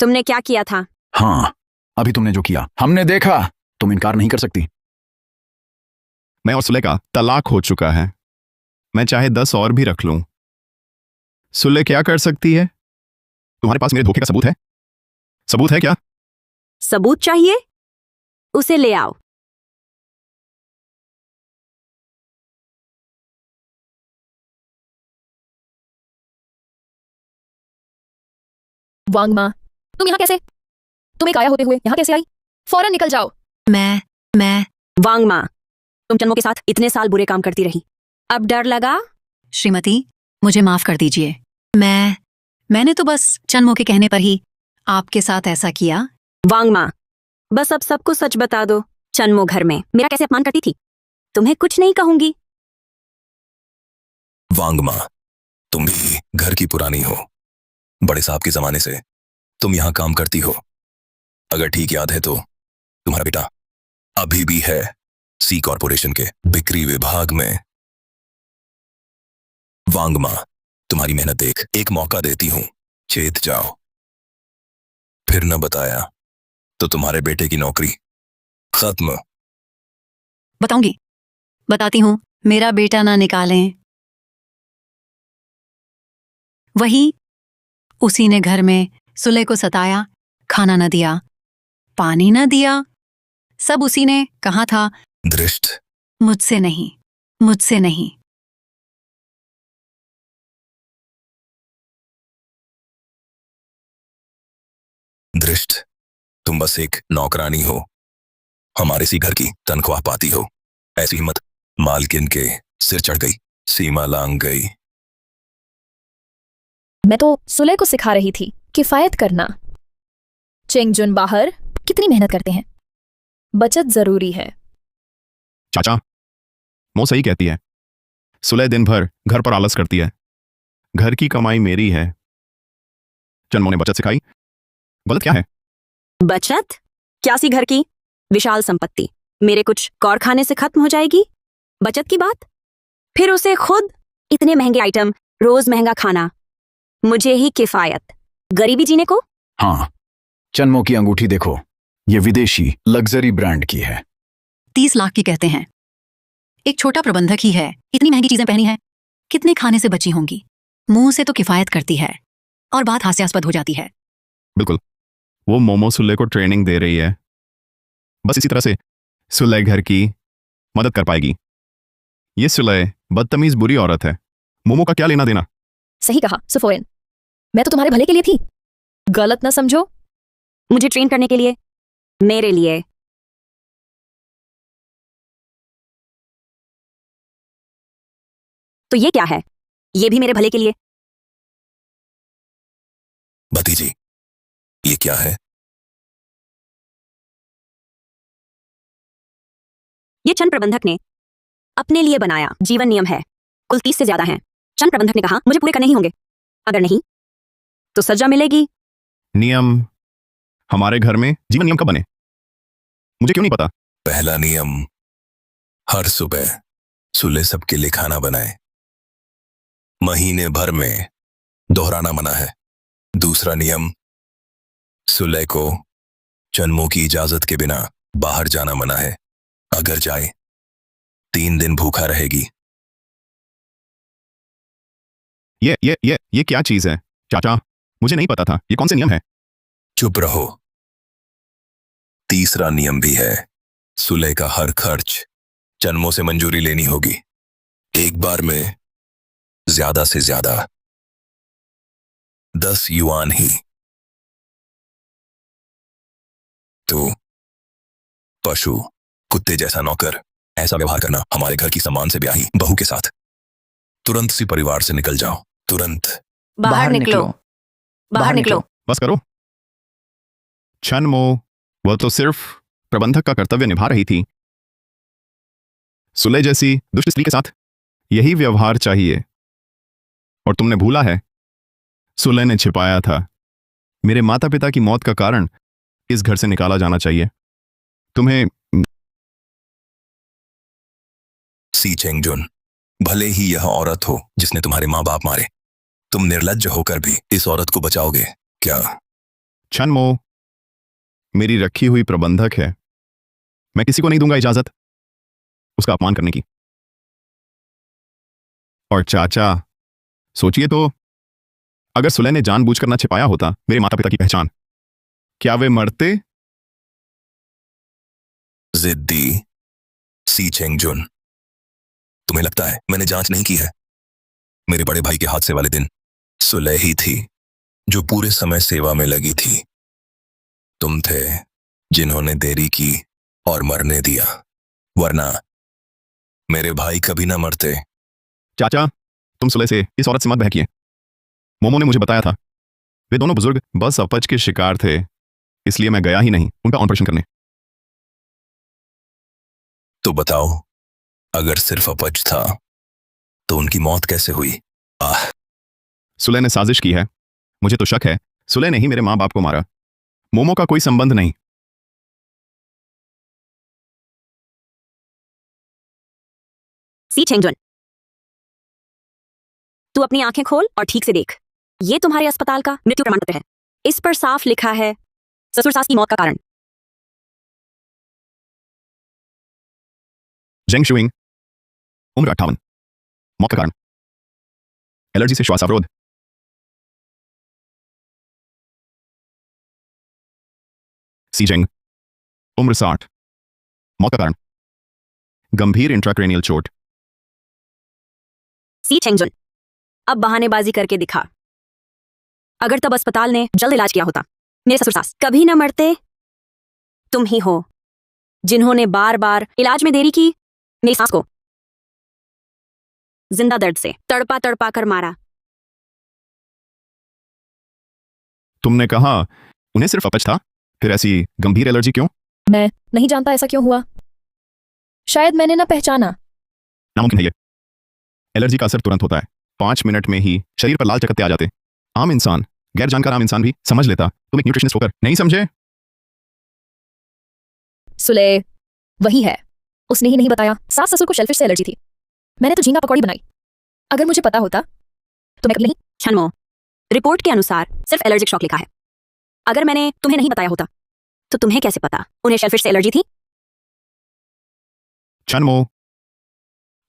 तुमने क्या किया था? हाँ, अभी तुमने जो किया हमने देखा, तुम इनकार नहीं कर सकती। मैं और सुलह का तलाक हो चुका है। मैं चाहे 10 और भी रख लूं। सुलह क्या कर सकती है? तुम्हारे पास मेरे धोखे का सबूत है? सबूत है क्या? सबूत चाहिए? उसे ले आओ। वांग माँ, तुम यहाँ कैसे? तुम एक आया होते हुए यहाँ कैसे आई? फौरन निकल जाओ। मैं वांग माँ, तुम चन्मो के साथ इतने साल बुरे काम करती रही, अब डर लगा? श्रीमती, मुझे माफ कर दीजिए। मैंने तो बस चन्मो के कहने पर ही आपके साथ ऐसा किया। वांग माँ, बस अब सबको सच बता दो। चन्मो घर में मेरा कैसे अपमान करती थी? तुम्हें कुछ नहीं कहूंगी। वांग माँ, तुम भी घर की पुरानी हो। बड़े साहब के जमाने से तुम यहां काम करती हो। अगर ठीक याद है तो तुम्हारा बेटा अभी भी है सी कॉर्पोरेशन के बिक्री विभाग में। वांग माँ, तुम्हारी मेहनत देख एक मौका देती हूं, चेत जाओ। फिर न बताया तो तुम्हारे बेटे की नौकरी खत्म। बताती हूँ, मेरा बेटा ना निकालें। वही उसी ने घर में सुलह को सताया, खाना न दिया, पानी न दिया, सब उसी ने कहा था। दृष्ट, मुझसे नहीं। दृष्ट, तुम बस एक नौकरानी हो, हमारे सी घर की तनख्वाह पाती हो। ऐसी हिम्मत मालकिन के सिर चढ़ गई, सीमा लांग गई। मैं तो सुले को सिखा रही थी किफायत करना। चेंगजुन बाहर कितनी मेहनत करते हैं, बचत जरूरी है। चाचा, मो सही कहती है। सुलह दिन भर घर पर आलस करती है। घर की कमाई मेरी है। चन्मो ने बचत सिखाई, गलत क्या है? बचत? क्या सी घर की विशाल संपत्ति मेरे कुछ कारखाने से खत्म हो जाएगी? बचत की बात? फिर उसे खुद इतने महंगे आइटम, रोज महंगा खाना, मुझे ही किफायत, गरीबी जीने को? हाँ, चन्मो की अंगूठी देखो, ये विदेशी लग्जरी ब्रांड की है। 30 लाख की कहते हैं। एक छोटा प्रबंधक ही है, इतनी महंगी चीजें पहनी है, कितने खाने से बची होंगी? मुंह से तो किफायत करती है और बात हास्यास्पद हो जाती है। बिल्कुल, वो मोमो सुलह को ट्रेनिंग दे रही है। बस इसी तरह से सुलह घर की मदद कर पाएगी। ये सुलह बदतमीज बुरी औरत है, मोमो का क्या लेना देना? सही कहा सुफोयन, मैं तो तुम्हारे भले के लिए थी, गलत ना समझो। मुझे ट्रेन करने के लिए, मेरे लिए। तो ये क्या है? ये भी मेरे भले के लिए। भतीजी, ये क्या है? ये चंद प्रबंधक ने अपने लिए बनाया जीवन नियम है। कुल 30 से ज्यादा हैं। चंद प्रबंधक ने कहा मुझे पूरे करने ही होंगे, अगर नहीं तो सजा मिलेगी। नियम? हमारे घर में जीवन नियम कब बने? मुझे क्यों नहीं पता? पहला नियम, हर सुबह सुलह सबके लिए खाना बनाए। महीने भर में दोहराना मना है। दूसरा नियम, सुलह को चन्मो की इजाजत के बिना बाहर जाना मना है। अगर जाए 3 दिन भूखा रहेगी। ये क्या चीज है चाचा? मुझे नहीं पता था। ये कौन से नियम है? चुप रहो। तीसरा नियम भी है, सुलह का हर खर्च चन्मो से मंजूरी लेनी होगी। एक बार में ज्यादा से ज्यादा 10 युआन ही। तो पशु कुत्ते जैसा नौकर ऐसा व्यवहार करना हमारे घर की सम्मान से ब्याही बहू के साथ। तुरंत सी परिवार से निकल जाओ, तुरंत। बाहर निकलो, बाहर निकलो। बस करो। छनमो, वह तो सिर्फ प्रबंधक का कर्तव्य निभा रही थी। सुलह जैसी दुष्ट स्त्री के साथ यही व्यवहार चाहिए। और तुमने भूला है, सुलह ने छिपाया था। मेरे माता पिता की मौत का कारण इस घर से निकाला जाना चाहिए। तुम्हें सी चेंगजुन, भले ही यह औरत हो जिसने तुम्हारे माँ बाप मारे, तुम निर्लज्ज होकर भी इस औरत को बचाओगे क्या? छनमो मेरी रखी हुई प्रबंधक है। मैं किसी को नहीं दूंगा इजाजत उसका अपमान करने की। और चाचा, सोचिए तो, अगर सुलह ने जानबूझकर ना छिपाया होता मेरे माता पिता की पहचान, क्या वे मरते? जिद्दी सी चेंगजुन, तुम्हें लगता है मैंने जांच नहीं की है? मेरे बड़े भाई के हादसे वाले दिन सुलह ही थी जो पूरे समय सेवा में लगी थी। तुम थे जिन्होंने देरी की और मरने दिया, वरना मेरे भाई कभी ना मरते। चाचा, तुम सुलह से इस औरत से मत बहकिए। मोमो ने मुझे बताया था वे दोनों बुजुर्ग बस अपच के शिकार थे, इसलिए मैं गया ही नहीं उनका ऑपरेशन करने। तो बताओ, अगर सिर्फ अपच था तो उनकी मौत कैसे हुई? सुलह ने साजिश की है। मुझे तो शक है सुलह ने ही मेरे माँ बाप को मारा। मोमो का कोई संबंध नहीं। सी चेंगजुन, तू अपनी आंखें खोल और ठीक से देख। ये तुम्हारे अस्पताल का मृत्यु प्रमाण पत्र है। इस पर साफ लिखा है ससुर सास की मौत का कारण। जेंग शुइंग, उम्र 58, मौत का कारण एलर्जी से श्वासावरोध। सी जेंग, उम्र 60, मौत का कारण गंभीर इंट्राक्रेनियल चोट। सी चेंगजुन, अब बहानेबाजी करके दिखा। अगर तब अस्पताल ने जल्द इलाज किया होता, मेरे ससुर सास कभी न मरते। तुम ही हो जिन्होंने बार बार इलाज में देरी की, मेरी सास को जिंदा दर्द से तड़पा तड़पा कर मारा। तुमने कहा उन्हें सिर्फ अपच था, फिर ऐसी गंभीर एलर्जी क्यों? मैं नहीं जानता ऐसा क्यों हुआ। शायद मैंने ना पहचाना। नामुमकिन है ये। एलर्जी का असर तुरंत होता है, 5 मिनट में ही शरीर पर लाल चकत्ते आ जाते। आम इंसान, गैर जानकार आम इंसान भी समझ लेता। तुम एक न्यूट्रिशनिस्ट होकर नहीं समझे? सुलह वही है, उसने ही नहीं बताया। सास ससुर को शेलफिश से एलर्जी थी। मैंने तो झींगा पकौड़ी बनाई। अगर मुझे पता होता तो मैं कभी नहीं। छनमो, रिपोर्ट के अनुसार सिर्फ एलर्जिक शॉक लिखा है। अगर मैंने तुम्हें नहीं बताया होता तो तुम्हें कैसे पता उन्हें शेलफिश से एलर्जी थी? छनमो,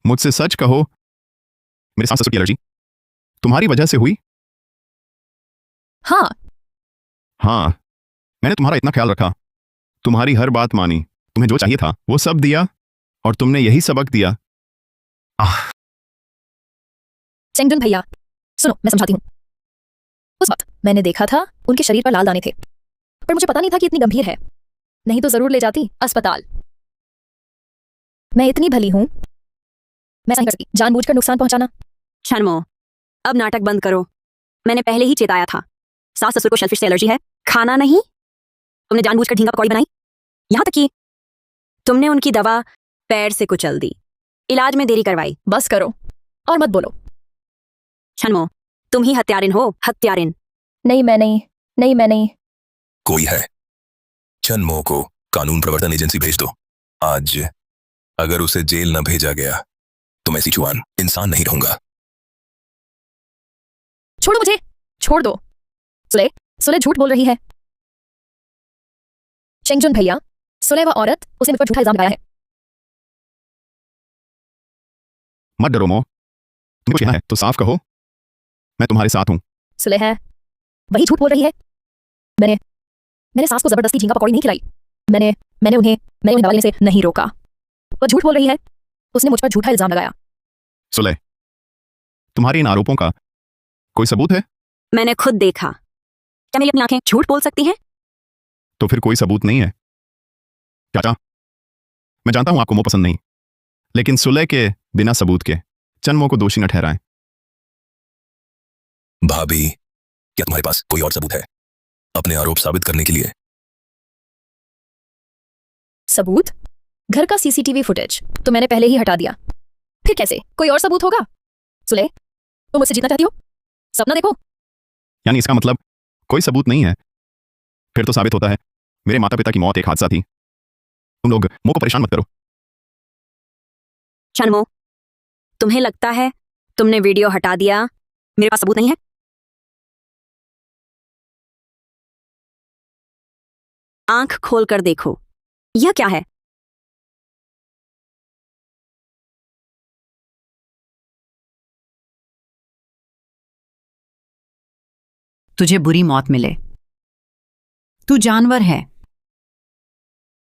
मुझसे सच कहो, मेरे सास ससुर की एलर्जी तुम्हारी वजह से हुई? हाँ, मैंने तुम्हारा इतना ख्याल रखा, तुम्हारी हर बात मानी, तुम्हें जो चाहिए था वो सब दिया, और तुमने यही सबक दिया। चेंगजुन भैया, सुनो मैं समझाती हूँ। उस वक्त मैंने देखा था उनके शरीर पर लाल दाने थे, पर मुझे पता नहीं था कि इतनी गंभीर है। नहीं तो जरूर ले जाती अस्पताल। मैं इतनी भली हूं, मैं सही कर सकती जानबूझकर नुकसान पहुंचाना। छनमो, अब नाटक बंद करो। मैंने पहले ही चेताया था, सास ससुर को शेलफिश से एलर्जी है, खाना नहीं। तुमने जानबूझकर झींगा पकौड़ी बनाई, यहां तक कि तुमने उनकी दवा पैर से कुचल दी, इलाज में देरी करवाई। बस करो और मत बोलो। छनमो, तुम ही हत्यारिन हो, हत्यारिन। नहीं मैं नहीं, नहीं मैं नहीं। कोई है? छनमो को कानून प्रवर्तन एजेंसी भेज दो आज। अगर उसे जेल न भेजा गया तो मैं सिचुआन इंसान नहीं रहूंगा। छोड़ो मुझे, छोड़ दो। सुले, सुले झूठ बोल रही है। चेंगजुन भैया, सुले वह औरत, उसने मुझ पर झूठा इल्जाम लगाया है। मत डरो मो, तुमको क्या है तो साफ कहो, मैं तुम्हारे साथ हूं। सुले है, वही झूठ बोल रही है। मैंने सास को जबरदस्ती झींगा पकौड़ी नहीं खिलाई। मैंने उन्हें दवा लेने से नहीं रोका। वह झूठ बोल रही है, उसने मुझ पर झूठा इल्जाम लगाया। सुले, तुम्हारे इन आरोपों का कोई सबूत है? मैंने खुद देखा। क्या मेरी अपनी आंखें झूठ बोल सकती हैं? तो फिर कोई सबूत नहीं है। चाचा, मैं जानता हूं आपको मो पसंद नहीं, लेकिन सुले के बिना सबूत के चन्मो को दोषी न ठहराएं। भाभी, क्या तुम्हारे पास कोई और सबूत है अपने आरोप साबित करने के लिए? सबूत? घर का सीसीटीवी फुटेज तो मैंने पहले ही हटा दिया, फिर कैसे कोई और सबूत होगा? सुले, तुम मुझसे जीतना चाहती हो? सपना देखो। यानी इसका मतलब कोई सबूत नहीं है? फिर तो साबित होता है मेरे माता पिता की मौत एक हादसा थी। तुम लोग मो को परेशान मत करो। चन्मो, तुम्हें लगता है तुमने वीडियो हटा दिया, मेरे पास सबूत नहीं है? आंख खोलकर देखो, यह क्या है? तुझे बुरी मौत मिले। तू जानवर है।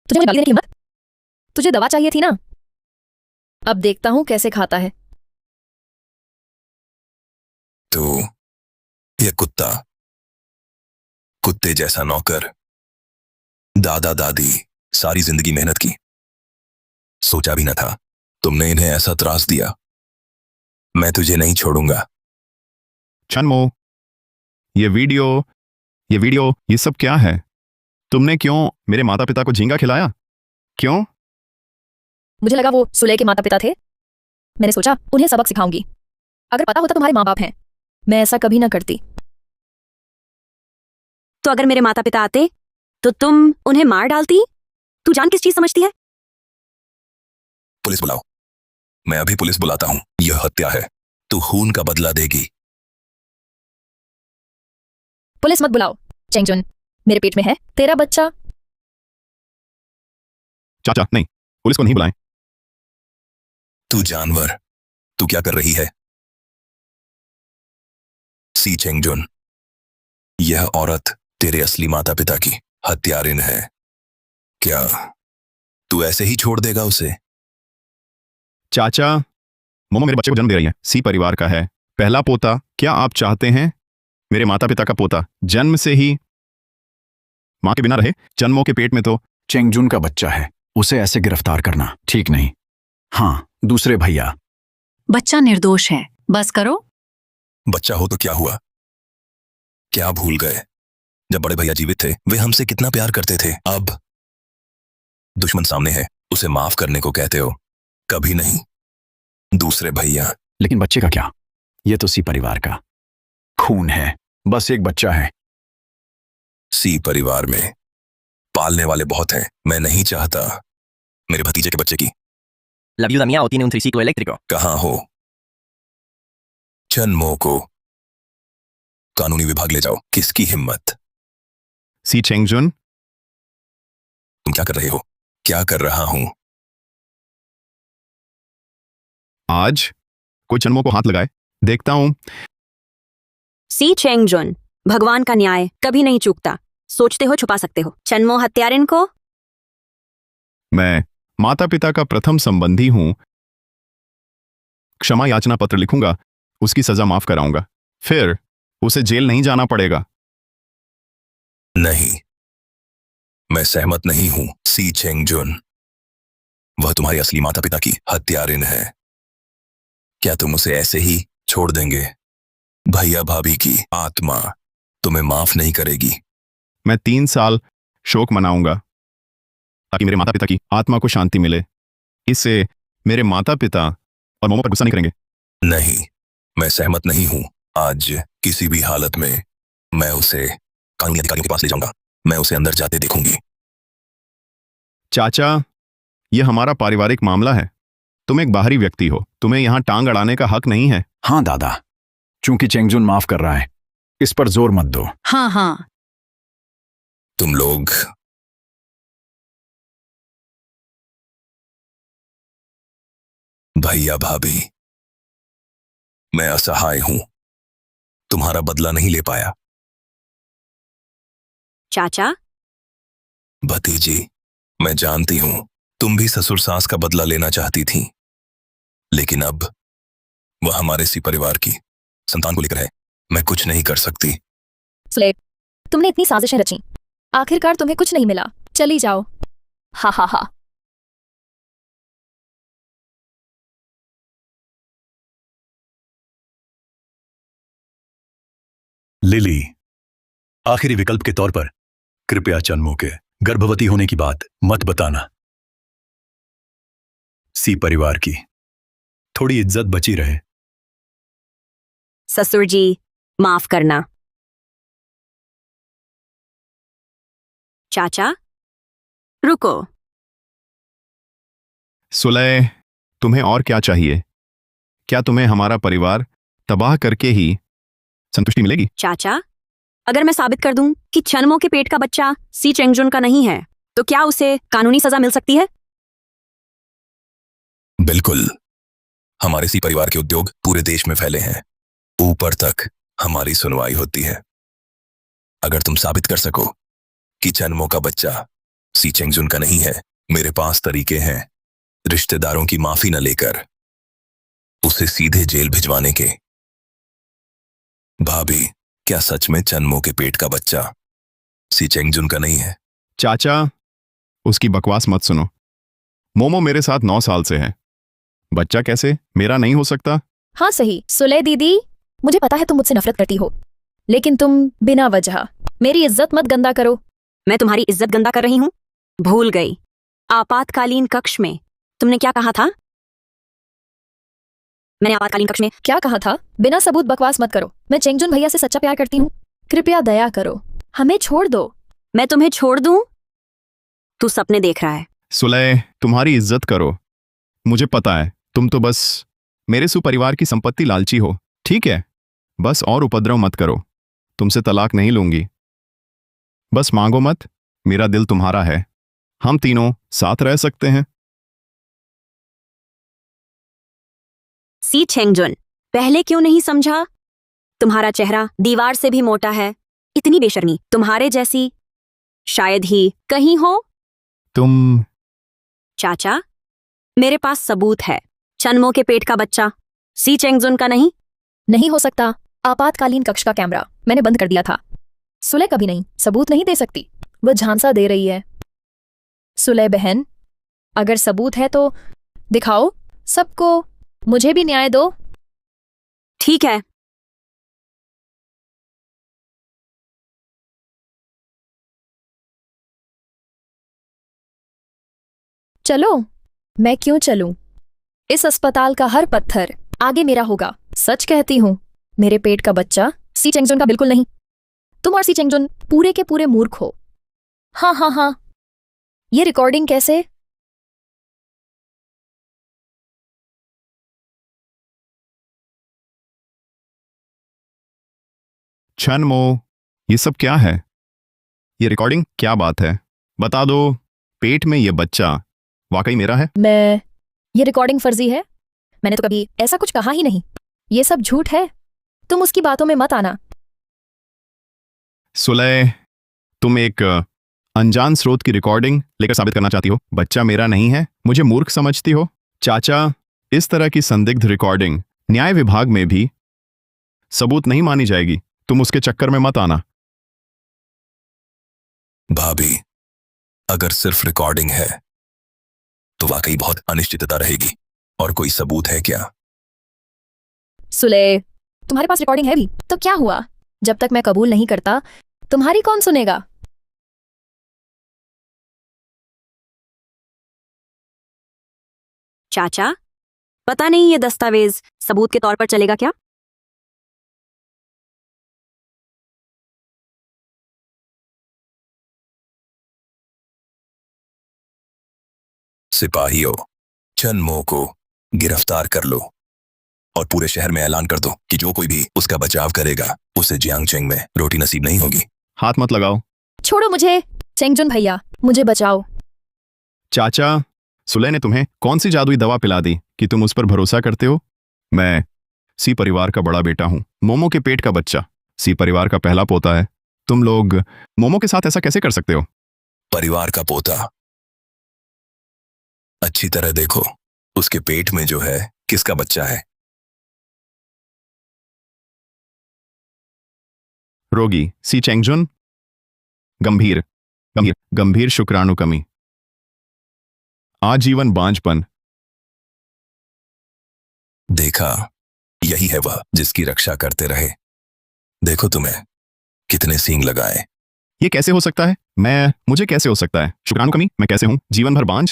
तुझे मुझे गाली देने की हिम्मत? तुझे दवा चाहिए थी ना? अब देखता हूं कैसे खाता है। तो ये कुत्ते जैसा नौकर, दादा दादी सारी जिंदगी मेहनत की, सोचा भी न था तुमने इन्हें ऐसा त्रास दिया। मैं तुझे नहीं छोड़ूंगा। चन्मो, ये वीडियो ये सब क्या है? तुमने क्यों मेरे माता पिता को झींगा खिलाया? क्यों? मुझे लगा वो सुले के माता पिता थे। मैंने सोचा उन्हें सबक सिखाऊंगी। अगर पता होता तुम्हारे माँ बाप हैं, मैं ऐसा कभी ना करती। तो अगर मेरे माता पिता आते तो तुम उन्हें मार डालती? तू जान किस चीज समझती है? पुलिस बुलाओ। मैं अभी पुलिस बुलाता हूं। यह हत्या है, तू खून का बदला देगी। पुलिस मत बुलाओ चेंगजुन, मेरे पेट में है तेरा बच्चा। चाचा नहीं, पुलिस को नहीं बुलाएं। तू जानवर, तू क्या कर रही है? सी चेंगजुन, यह औरत तेरे असली माता पिता की हत्यारिन है। क्या तू ऐसे ही छोड़ देगा उसे? चाचा, मोमो मेरे बच्चे को जन्म दे रही है, सी परिवार का है, पहला पोता। क्या आप चाहते हैं मेरे माता पिता का पोता जन्म से ही मां के बिना रहे? चन्मो के पेट में तो चेंगजुन का बच्चा है, उसे ऐसे गिरफ्तार करना ठीक नहीं। हाँ, दूसरे भैया। बच्चा निर्दोष है, बस करो। बच्चा हो तो क्या हुआ? क्या भूल गए जब बड़े भैया जीवित थे वे हमसे कितना प्यार करते थे? अब दुश्मन सामने है, उसे माफ करने को कहते हो? कभी नहीं दूसरे भैया। लेकिन बच्चे का क्या? ये तो सी परिवार का खून है, बस एक बच्चा है। सी परिवार में पालने वाले बहुत हैं। मैं नहीं चाहता मेरे भतीजे के बच्चे की। La viuda Miao tiene un triciclo eléctrico. कहां हो? चन्मो को कानूनी विभाग ले जाओ। किसकी हिम्मत? सी चेंगजुन, तुम क्या कर रहे हो? क्या कर रहा हूं? आज कोई चन्मो को हाथ लगाए, देखता हूं। सी चेंगजुन, भगवान का न्याय कभी नहीं चूकता। सोचते हो छुपा सकते हो चन्मो हत्यारिन को? मैं माता पिता का प्रथम संबंधी हूं। क्षमा याचना पत्र लिखूंगा, उसकी सजा माफ कराऊंगा, फिर उसे जेल नहीं जाना पड़ेगा। नहीं, मैं सहमत नहीं हूं सी चेंगजुन। वह तुम्हारे असली माता पिता की हत्यारिन है। क्या तुम उसे ऐसे ही छोड़ देंगे? भैया भाभी की आत्मा तुम्हें माफ नहीं करेगी। मैं 3 साल शोक मनाऊंगा ताकि मेरे माता पिता की आत्मा को शांति मिले। इससे मेरे माता पिता और मोमो पर गुस्सा नहीं करेंगे। नहीं, मैं सहमत नहीं हूं। आज किसी भी हालत में मैं उसे कानूनी अधिकारियों के पास ले जाऊंगा। मैं उसे अंदर जाते देखूंगी। चाचा, यह हमारा पारिवारिक मामला है। तुम एक बाहरी व्यक्ति हो, तुम्हें यहां टांग अड़ाने का हक नहीं है। हाँ दादा, चूंकि चेंगजुन माफ कर रहा है, इस पर जोर मत दो। हाँ हाँ, तुम लोग भैया भाभी, मैं असहाय हूं, तुम्हारा बदला नहीं ले पाया। चाचा, भतीजी, मैं जानती हूं तुम भी ससुर सास का बदला लेना चाहती थी, लेकिन अब वह हमारे सी परिवार की संतान को लेकर है। मैं कुछ नहीं कर सकती। सुले, तुमने इतनी साजिशें रची, आखिरकार तुम्हें कुछ नहीं मिला। चली जाओ। हा हा हा। लिली, आखिरी विकल्प के तौर पर कृपया चन्मो के गर्भवती होने की बात मत बताना। सी परिवार की थोड़ी इज्जत बची रहे। ससुर जी, माफ करना। चाचा, रुको। सुलह, तुम्हें और क्या चाहिए? क्या तुम्हें हमारा परिवार तबाह करके ही संतुष्टि मिलेगी? चाचा, अगर मैं साबित कर दूं कि चन्मो के पेट का बच्चा सी चेंगजुन का नहीं है, तो क्या उसे कानूनी सजा मिल सकती है? बिल्कुल। हमारे सी परिवार के उद्योग पूरे देश में फैले हैं। ऊपर तक हमारी सुनवाई होती है। अगर तुम साबित कर सको कि चन्मो का बच्चा सी चेंगजुन का नहीं है, मेरे पास तरीके हैं रिश्तेदारों की माफी न लेकर उसे सीधे जेल भिजवाने के। भाभी, क्या सच में चन्मो के पेट का बच्चा सी चेंगजुन का नहीं है? चाचा, उसकी बकवास मत सुनो। मोमो मेरे साथ 9 साल से है। बच्चा कैसे मेरा नहीं हो सकता? हाँ सही, सुले दीदी, मुझे पता है तुम मुझसे नफरत करती हो, लेकिन तुम बिना वजह मेरी इज्जत मत गंदा करो। मैं तुम्हारी इज्जत गंदा कर रही हूं? भूल गई। आपातकालीन कक्ष में तुमने क्या कहा था? मैंने आपातकालीन कक्ष में क्या कहा था? बिना सबूत बकवास मत करो। मैं चेंगजुन भैया से सच्चा प्यार करती हूँ। कृपया दया करो, हमें छोड़ दो। मैं तुम्हें छोड़ दूं? तू सपने देख रहा है। सुलह, तुम्हारी इज्जत करो। मुझे पता है तुम तो बस मेरे सुपरिवार की संपत्ति लालची हो। ठीक है, बस और उपद्रव मत करो। तुमसे तलाक नहीं लूंगी। बस मांगो मत, मेरा दिल तुम्हारा है। हम तीनों साथ रह सकते हैं। सी चेंगजुन, पहले क्यों नहीं समझा? तुम्हारा चेहरा दीवार से भी मोटा है। इतनी बेशर्मी तुम्हारे जैसी शायद ही कहीं हो। तुम चाचा, मेरे पास सबूत है। चन्मो के पेट का बच्चा सी चेंगजुन का नहीं। नहीं हो सकता। आपातकालीन कक्ष का कैमरा मैंने बंद कर दिया था। सुले कभी नहीं सबूत नहीं दे सकती। वह झांसा दे रही है। सुले बहन, अगर सबूत है तो दिखाओ सबको। मुझे भी न्याय दो। ठीक है। चलो। मैं क्यों चलूं? इस अस्पताल का हर पत्थर आगे मेरा होगा। सच कहती हूं, मेरे पेट का बच्चा सी चेंगजुन का बिल्कुल नहीं। तुम और सी चेंगजुन पूरे के पूरे मूर्ख हो। हाँ हाँ हाँ। ये रिकॉर्डिंग कैसे? छनमो, ये सब क्या है? ये रिकॉर्डिंग क्या बात है? बता दो, पेट में ये बच्चा वाकई मेरा है? ये रिकॉर्डिंग फर्जी है। मैंने तो कभी ऐसा कुछ कहा ही नहीं। ये सब झूठ है। तुम उसकी बातों में मत आना। सुलह, तुम एक अनजान स्रोत की रिकॉर्डिंग लेकर साबित करना चाहती हो बच्चा मेरा नहीं है? मुझे मूर्ख समझती हो? चाचा, इस तरह की संदिग्ध रिकॉर्डिंग न्याय विभाग में भी सबूत नहीं मानी जाएगी। तुम उसके चक्कर में मत आना। भाभी, अगर सिर्फ रिकॉर्डिंग है तो वाकई बहुत अनिश्चितता रहेगी। और कोई सबूत है क्या? सुले, तुम्हारे पास रिकॉर्डिंग है भी तो क्या हुआ? जब तक मैं कबूल नहीं करता, तुम्हारी कौन सुनेगा? चाचा, पता नहीं ये दस्तावेज सबूत के तौर पर चलेगा क्या? सिपाहियों, चन्मो को गिरफ्तार कर लो। और पूरे शहर में ऐलान कर दो कि जो कोई भी उसका बचाव करेगा उसे जियांगचेंग में रोटी नसीब नहीं होगी। हाथ मत लगाओ। छोड़ो मुझे। चेंगजुन भैया, मुझे बचाओ। चाचा, सुलह ने तुम्हें कौन सी जादुई दवा पिला दी कि तुम उस पर भरोसा करते हो? मैं सी परिवार का बड़ा बेटा हूं, मोमो के पेट का बच्चा, सी परिवार का पहला पोता है। तुम लोग मोमो के साथ ऐसा कैसे कर सकते हो? परिवार का पोता? अच्छी तरह देखो, उसके पेट में जो है किसका बच्चा है? रोगी सी चेंगजुन। गंभीर गंभीर गंभीर शुक्राणु कमी, आजीवन बांझपन। देखा, यही है वह जिसकी रक्षा करते रहे। देखो तुम्हें कितने सींग लगाए। ये कैसे हो सकता है? मुझे कैसे हो सकता है? शुक्राणु कमी? मैं कैसे हूं जीवन भर बांझ?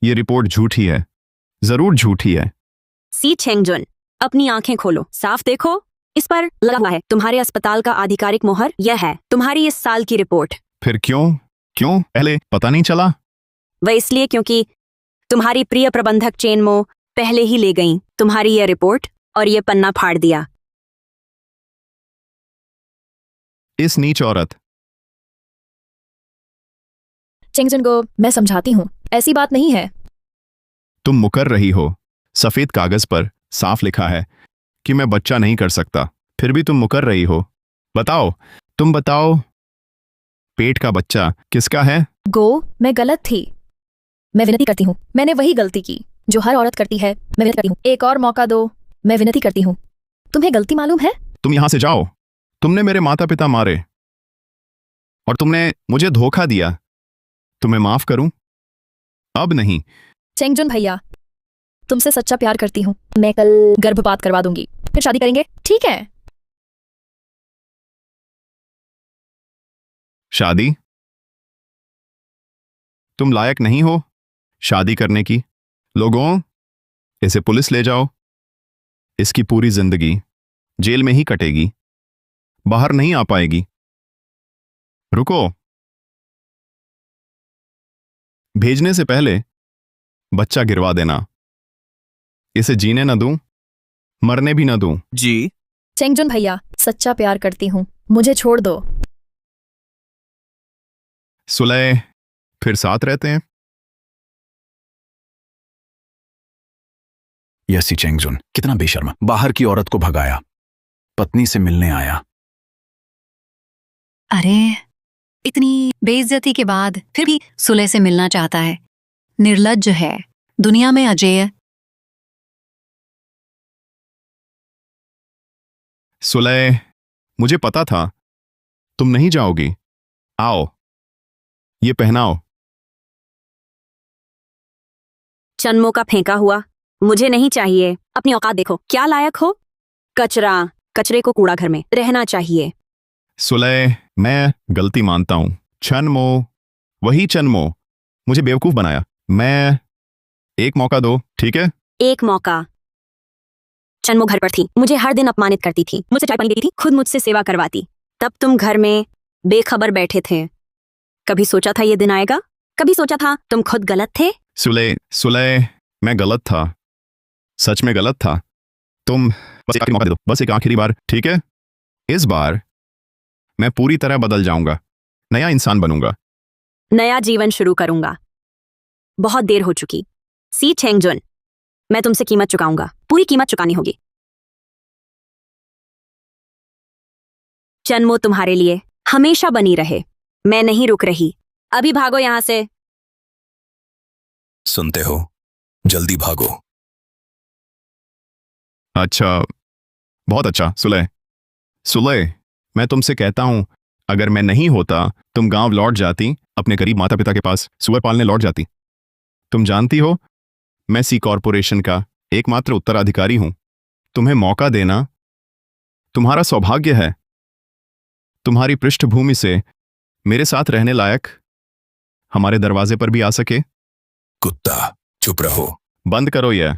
ये रिपोर्ट झूठी है, जरूर झूठी है। सी चेंगजुन, अपनी आंखें खोलो, साफ देखो, इस पर लगा हुआ है तुम्हारे अस्पताल का आधिकारिक मोहर। यह है तुम्हारी इस साल की रिपोर्ट। फिर क्यों पहले पता नहीं चला? वह इसलिए क्योंकि तुम्हारी प्रिय प्रबंधक चेनमो पहले ही ले गईं तुम्हारी यह रिपोर्ट और यह पन्ना फाड़ दिया। इस नीच औरत। चेंगजुन को मैं समझाती हूँ, ऐसी बात नहीं है। तुम मुकर रही हो। सफेद कागज पर साफ लिखा है कि मैं बच्चा नहीं कर सकता, फिर भी तुम मुकर रही हो। तुम बताओ, पेट का बच्चा किसका है? मैं गलत थी। मैं विनती करती हूँ, मैंने वही गलती की जो हर औरत करती है। मैं विनती करती हूँ, एक और मौका दो। मैं विनती करती हूँ। तुम्हें गलती मालूम है? तुम यहां से जाओ। तुमने मेरे माता पिता मारे और तुमने मुझे धोखा दिया। तुम्हें माफ करूं? अब नहीं। चेंगजुन भैया, तुमसे सच्चा प्यार करती हूँ। मैं कल गर्भपात करवा दूंगी, फिर शादी करेंगे, ठीक है? शादी? तुम लायक नहीं हो शादी करने की। लोगों, इसे पुलिस ले जाओ। इसकी पूरी जिंदगी जेल में ही कटेगी, बाहर नहीं आ पाएगी। रुको, भेजने से पहले बच्चा गिरवा देना। इसे जीने न दूं, मरने भी न दूं। जी चेंगजुन भैया, सच्चा प्यार करती हूँ, मुझे छोड़ दो। सुलह फिर साथ रहते हैं। यसी चेंगजुन कितना बेशर्म, बाहर की औरत को भगाया, पत्नी से मिलने आया। अरे, इतनी बेइज्जती के बाद फिर भी सुलह से मिलना चाहता है। निर्लज्ज है, दुनिया में अजेय। सुलह, मुझे पता था तुम नहीं जाओगी। आओ, ये पहनाओ। चन्मो का फेंका हुआ मुझे नहीं चाहिए। अपनी औकात देखो, क्या लायक हो? कचरे को कूड़ा घर में रहना चाहिए। सुलह, मैं गलती मानता हूं। चन्मो, वही चन्मो, मुझे बेवकूफ बनाया। मैं एक मौका दो, ठीक है? एक मौका? चन्मो घर पर थी, मुझे हर दिन अपमानित करती थी, मुझसे चाय पानी देती थी, खुद मुझसे सेवा करवाती। तब तुम घर में बेखबर बैठे थे। कभी सोचा था ये दिन आएगा? कभी सोचा था तुम खुद गलत थे? सुलह, मैं गलत था, सच में गलत था। तुम बस एक आखिरी मौका दे दो, बस एक आखिरी बार, ठीक है? इस बार मैं पूरी तरह बदल जाऊंगा, नया इंसान बनूंगा। नया जीवन शुरू करूंगा। बहुत देर हो चुकी। सी चेंगजुन, मैं तुमसे कीमत चुकाऊंगा, पूरी कीमत चुकानी होगी। चन्मो तुम्हारे लिए हमेशा बनी रहे। मैं नहीं रुक रही, अभी भागो यहां से। सुनते हो? जल्दी भागो। अच्छा, बहुत अच्छा। सुलह, मैं तुमसे कहता हूं, अगर मैं नहीं होता तुम गांव लौट जाती, अपने गरीब माता पिता के पास सुअर पालने लौट जाती। तुम जानती हो, मैं सी कॉरपोरेशन का एकमात्र उत्तराधिकारी हूं। तुम्हें मौका देना तुम्हारा सौभाग्य है। तुम्हारी पृष्ठभूमि से मेरे साथ रहने लायक हमारे दरवाजे पर भी आ सके। कुत्ता, चुप रहो। बंद करो यह।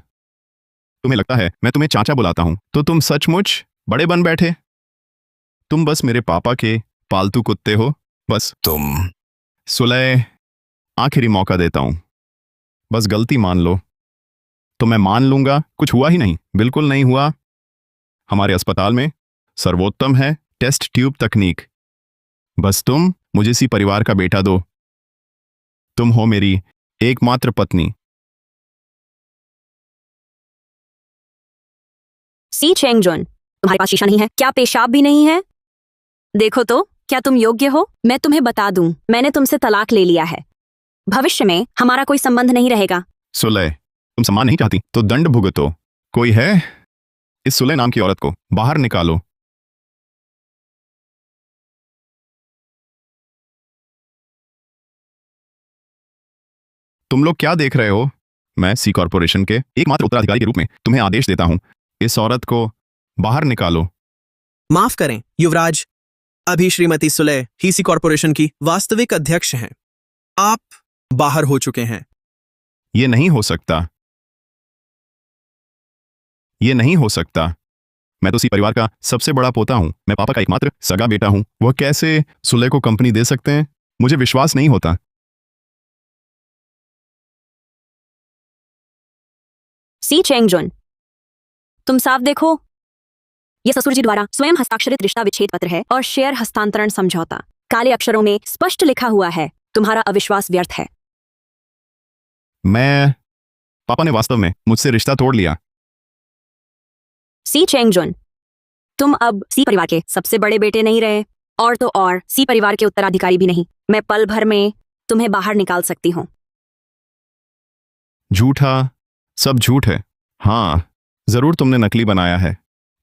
तुम्हें लगता है मैं तुम्हें चाचा बुलाता हूं तो तुम सचमुच बड़े बन बैठे। तुम बस मेरे पापा के पालतू कुत्ते हो, बस। तुम। सुलह, आखिरी मौका देता हूं, बस गलती मान लो। तो मैं मान लूंगा कुछ हुआ ही नहीं, बिल्कुल नहीं हुआ। हमारे अस्पताल में सर्वोत्तम है टेस्ट ट्यूब तकनीक। बस तुम मुझे इसी परिवार का बेटा दो। तुम हो मेरी एकमात्र पत्नी। सी चेंगजुन, तुम्हारे पास शीशा नहीं है? क्या पेशाब भी नहीं है? देखो तो, क्या तुम योग्य हो? मैं तुम्हें बता दूं, मैंने तुमसे तलाक ले लिया है। भविष्य में हमारा कोई संबंध नहीं रहेगा। सुलह, तुम सम्मान नहीं चाहती तो दंड भुगतो। कोई है? इस सुलह नाम की औरत को बाहर निकालो। तुम लोग क्या देख रहे हो? मैं सी कॉर्पोरेशन के एकमात्र उत्तराधिकारी के रूप में तुम्हें आदेश देता हूं, इस औरत को बाहर निकालो। माफ करें युवराज, अभी श्रीमती सुलह ही सी कॉर्पोरेशन की वास्तविक अध्यक्ष हैं। आप बाहर हो चुके हैं। ये नहीं हो सकता, ये नहीं हो सकता। मैं तो सी परिवार का सबसे बड़ा पोता हूं, मैं पापा का एकमात्र सगा बेटा हूं। वह कैसे सुलह को कंपनी दे सकते हैं? मुझे विश्वास नहीं होता। सी चेंगजुन, तुम साफ देखो, यह ससुर जी द्वारा स्वयं हस्ताक्षरित रिश्ता विच्छेद पत्र है और शेयर हस्तांतरण समझौता। काले अक्षरों में स्पष्ट लिखा हुआ है। तुम्हारा अविश्वास व्यर्थ है। पापा ने वास्तव में मुझसे रिश्ता तोड़ लिया। सी चेंगजुन, तुम अब सी परिवार के सबसे बड़े बेटे नहीं रहे, और तो और सी परिवार के उत्तराधिकारी भी नहीं। मैं पल भर में तुम्हें बाहर निकाल सकती हूँ। झूठा, सब झूठ है। हाँ, जरूर तुमने नकली बनाया है।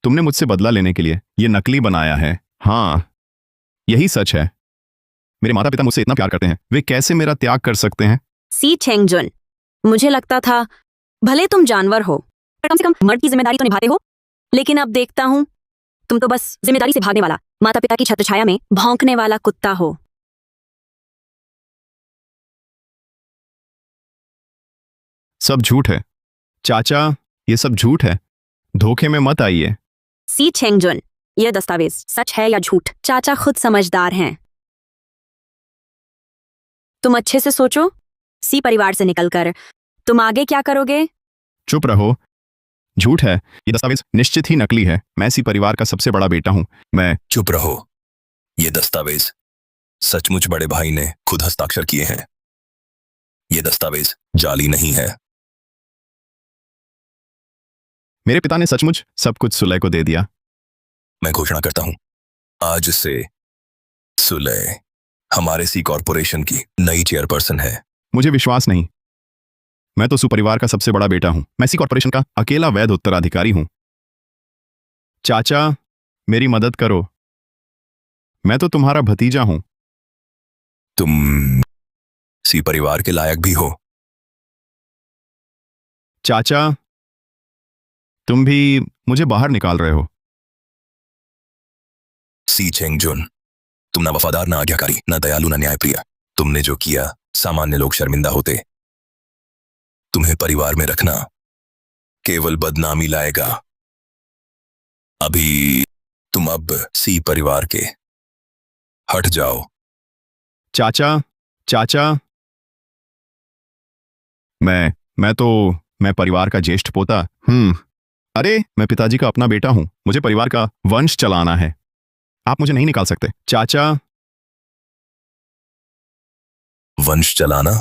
तुमने मुझसे बदला लेने के लिए ये नकली बनाया है। हाँ, यही सच है। मेरे माता पिता मुझसे इतना प्यार करते हैं, वे कैसे मेरा त्याग कर सकते हैं? सी चेंगजुन, मुझे लगता था भले तुम जानवर हो पर कम से कम मर्द की जिम्मेदारी तो निभाते हो, लेकिन अब देखता हूं तुम तो बस जिम्मेदारी से भागने वाला, माता पिता की छत्रछाया में भौंकने वाला कुत्ता हो। सब झूठ है चाचा, ये सब झूठ है। धोखे में मत आइए। सी चेंगजुन, यह दस्तावेज सच है या झूठ? चाचा खुद समझदार हैं। तुम अच्छे से सोचो, सी परिवार से निकलकर तुम आगे क्या करोगे? चुप रहो, झूठ है। ये दस्तावेज निश्चित ही नकली है। मैं इसी परिवार का सबसे बड़ा बेटा हूं। मैं चुप रहो, ये दस्तावेज सचमुच बड़े भाई ने खुद हस्ताक्षर किए हैं। ये दस्तावेज जाली नहीं है। मेरे पिता ने सचमुच सब कुछ सुलह को दे दिया। मैं घोषणा करता हूं, आज से सुलह हमारे सी कॉर्पोरेशन की नई चेयरपर्सन है। मुझे विश्वास नहीं। मैं तो सुपरिवार का सबसे बड़ा बेटा हूं। मैं सी कॉर्पोरेशन का अकेला वैध उत्तराधिकारी हूं। चाचा, मेरी मदद करो। मैं तो तुम्हारा भतीजा हूं। तुम सी परिवार के लायक भी हो। चाचा, तुम भी मुझे बाहर निकाल रहे हो। सी चेंगजुन, तुम ना वफादार, ना आज्ञाकारी, ना दयालु, ना न्यायप्रिय। तुमने जो किया, सामान्य लोग शर्मिंदा होते। तुम्हें परिवार में रखना केवल बदनामी लाएगा। अभी तुम अब सी परिवार के हट जाओ। चाचा, चाचा, मैं परिवार का ज्येष्ठ पोता। अरे, मैं पिताजी का अपना बेटा हूं। मुझे परिवार का वंश चलाना है। आप मुझे नहीं निकाल सकते। चाचा, वंश चलाना?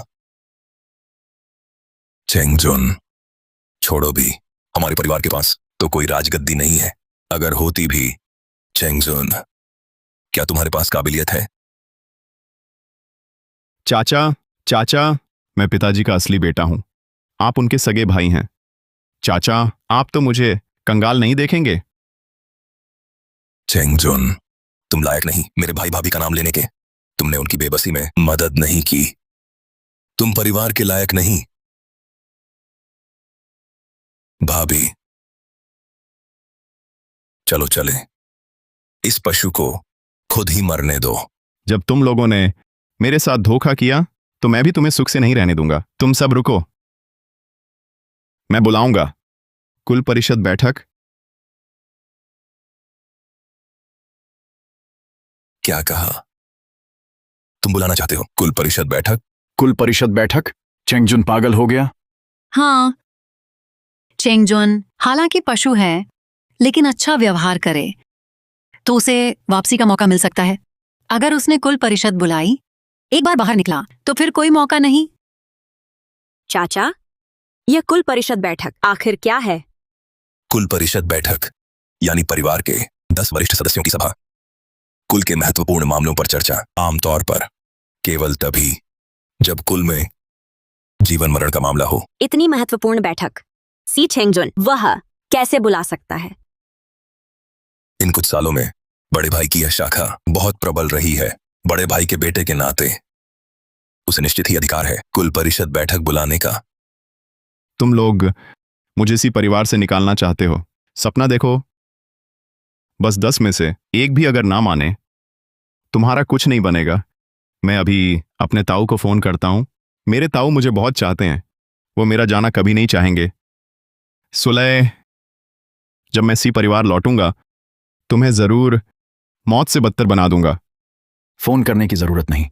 चेंगजुन, छोड़ो भी। हमारे परिवार के पास तो कोई राजगद्दी नहीं है। अगर होती भी, चेंगजुन, क्या तुम्हारे पास काबिलियत है? चाचा, चाचा, मैं पिताजी का असली बेटा हूं। आप उनके सगे भाई हैं। चाचा, आप तो मुझे कंगाल नहीं देखेंगे। चेंगजुन, तुम लायक नहीं मेरे भाई भाभी का नाम लेने के। तुमने उनकी बेबसी में मदद नहीं की। तुम परिवार के लायक नहीं। भाभी, चलो चले। इस पशु को खुद ही मरने दो। जब तुम लोगों ने मेरे साथ धोखा किया तो मैं भी तुम्हें सुख से नहीं रहने दूंगा। तुम सब रुको, मैं बुलाऊंगा कुल परिषद बैठक। क्या कहा? तुम बुलाना चाहते हो कुल परिषद बैठक? कुल परिषद बैठक? चेंगजुन पागल हो गया? हाँ, चेंगजुन हालांकि पशु है लेकिन अच्छा व्यवहार करे तो उसे वापसी का मौका मिल सकता है। अगर उसने कुल परिषद बुलाई, एक बार बाहर निकला तो फिर कोई मौका नहीं। चाचा, यह कुल परिषद बैठक आखिर क्या है? कुल परिषद बैठक यानी परिवार के 10 वरिष्ठ सदस्यों की सभा। कुल के महत्वपूर्ण मामलों पर चर्चा आमतौर पर केवल तभी जब कुल में जीवन मरण का मामला हो। इतनी महत्वपूर्ण बैठक सी चेंगजुन वह कैसे बुला सकता है? इन कुछ सालों में बड़े भाई की यह शाखा बहुत प्रबल रही है। बड़े भाई के बेटे के नाते उसे निश्चित ही अधिकार है कुल परिषद बैठक बुलाने का। तुम लोग मुझे इसी परिवार से निकालना चाहते हो। सपना देखो, बस 10 में से एक भी अगर ना माने, तुम्हारा कुछ नहीं बनेगा। मैं अभी अपने ताऊ को फोन करता हूं। मेरे ताऊ मुझे बहुत चाहते हैं, वो मेरा जाना कभी नहीं चाहेंगे। सुलह, जब मैं सी परिवार लौटूंगा तुम्हें जरूर मौत से बदतर बना दूंगा। फोन करने की जरूरत नहीं।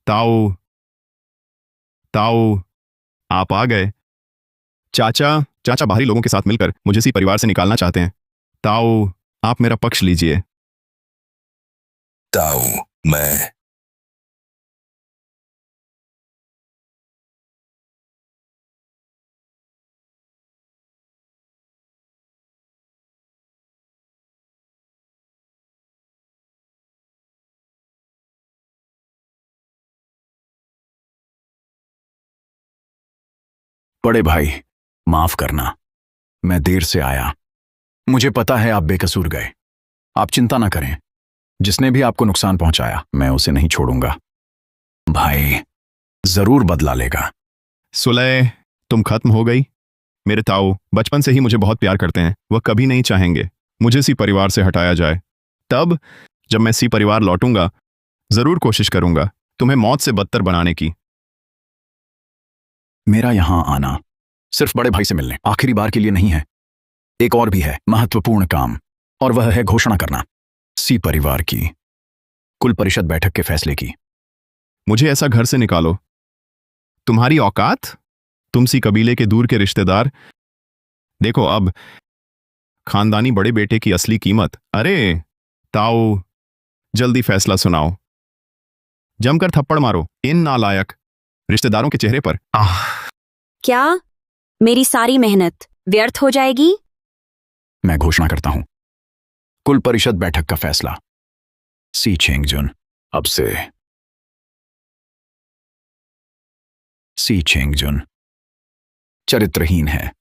ताऊ, ताऊ, आप आ गए। चाचा, चाचा बाहरी लोगों के साथ मिलकर मुझे इसी परिवार से निकालना चाहते हैं। ताऊ, आप मेरा पक्ष लीजिए। ताऊ, मैं बड़े भाई, माफ करना, मैं देर से आया। मुझे पता है आप बेकसूर गए। आप चिंता ना करें, जिसने भी आपको नुकसान पहुंचाया मैं उसे नहीं छोड़ूंगा। भाई जरूर बदला लेगा। सुलह, तुम खत्म हो गई। मेरे ताऊ बचपन से ही मुझे बहुत प्यार करते हैं। वह कभी नहीं चाहेंगे मुझे सी परिवार से हटाया जाए। तब जब मैं सी परिवार लौटूंगा जरूर कोशिश करूंगा तुम्हें मौत से बदतर बनाने की। मेरा यहां आना सिर्फ बड़े भाई से मिलने आखिरी बार के लिए नहीं है। एक और भी है महत्वपूर्ण काम, और वह है घोषणा करना सी परिवार की कुल परिषद बैठक के फैसले की। मुझे ऐसा घर से निकालो। तुम्हारी औकात? तुम सी कबीले के दूर के रिश्तेदार। देखो अब खानदानी बड़े बेटे की असली कीमत। अरे ताऊ, जल्दी फैसला सुनाओ। जमकर थप्पड़ मारो इन नालायक रिश्तेदारों के चेहरे पर। क्या मेरी सारी मेहनत व्यर्थ हो जाएगी? मैं घोषणा करता हूं, कुल परिषद बैठक का फैसला। सी चेंगजुन अब से सी चेंगजुन चरित्रहीन है।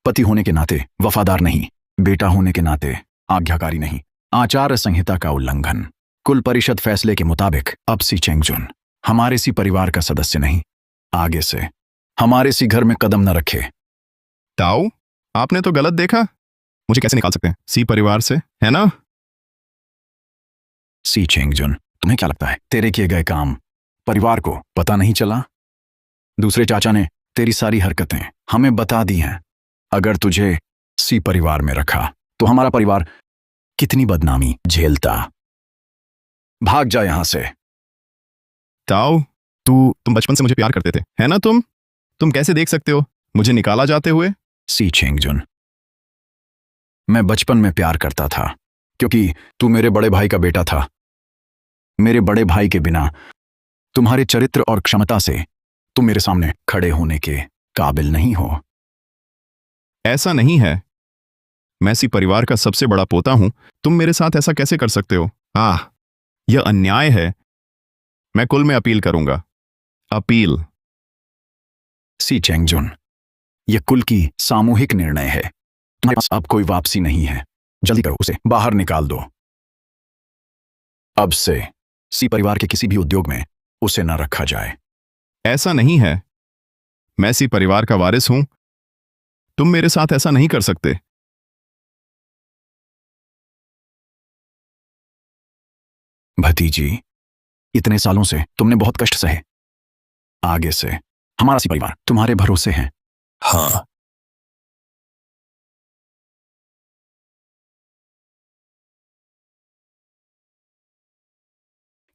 पति होने के नाते वफादार नहीं, बेटा होने के नाते आज्ञाकारी नहीं, आचार संहिता का उल्लंघन। कुल परिषद फैसले के मुताबिक अब सी चेंगजुन हमारे सी परिवार का सदस्य नहीं। आगे से हमारे सी घर में कदम न रखे। ताऊ, आपने तो गलत देखा। मुझे कैसे निकाल सकते हैं सी परिवार से, है ना? सी चेंगजुन, तुम्हें क्या लगता है तेरे किए गए काम परिवार को पता नहीं चला? दूसरे चाचा ने तेरी सारी हरकतें हमें बता दी हैं। अगर तुझे सी परिवार में रखा तो हमारा परिवार कितनी बदनामी झेलता। भाग जा यहां से। ताऊ, तुम बचपन से मुझे प्यार करते थे, है ना? तुम कैसे देख सकते हो मुझे निकाला जाते हुए? सी चेंगजुन, मैं बचपन में प्यार करता था क्योंकि तू मेरे बड़े भाई का बेटा था। मेरे बड़े भाई के बिना तुम्हारे चरित्र और क्षमता से तुम मेरे सामने खड़े होने के काबिल नहीं हो। ऐसा नहीं है, मैं सी परिवार का सबसे बड़ा पोता हूं। तुम मेरे साथ ऐसा कैसे कर सकते हो? यह अन्याय है। मैं कुल में अपील करूंगा। अपील। सी चेंगजुन, यह कुल की सामूहिक निर्णय है। तुम्हारे पास अब कोई वापसी नहीं है। जल्दी करो, उसे बाहर निकाल दो। अब से सी परिवार के किसी भी उद्योग में उसे न रखा जाए। ऐसा नहीं है, मैं सी परिवार का वारिस हूं। तुम मेरे साथ ऐसा नहीं कर सकते। भतीजी, इतने सालों से तुमने बहुत कष्ट सहे। आगे से हमारा सी परिवार तुम्हारे भरोसे है। हाँ,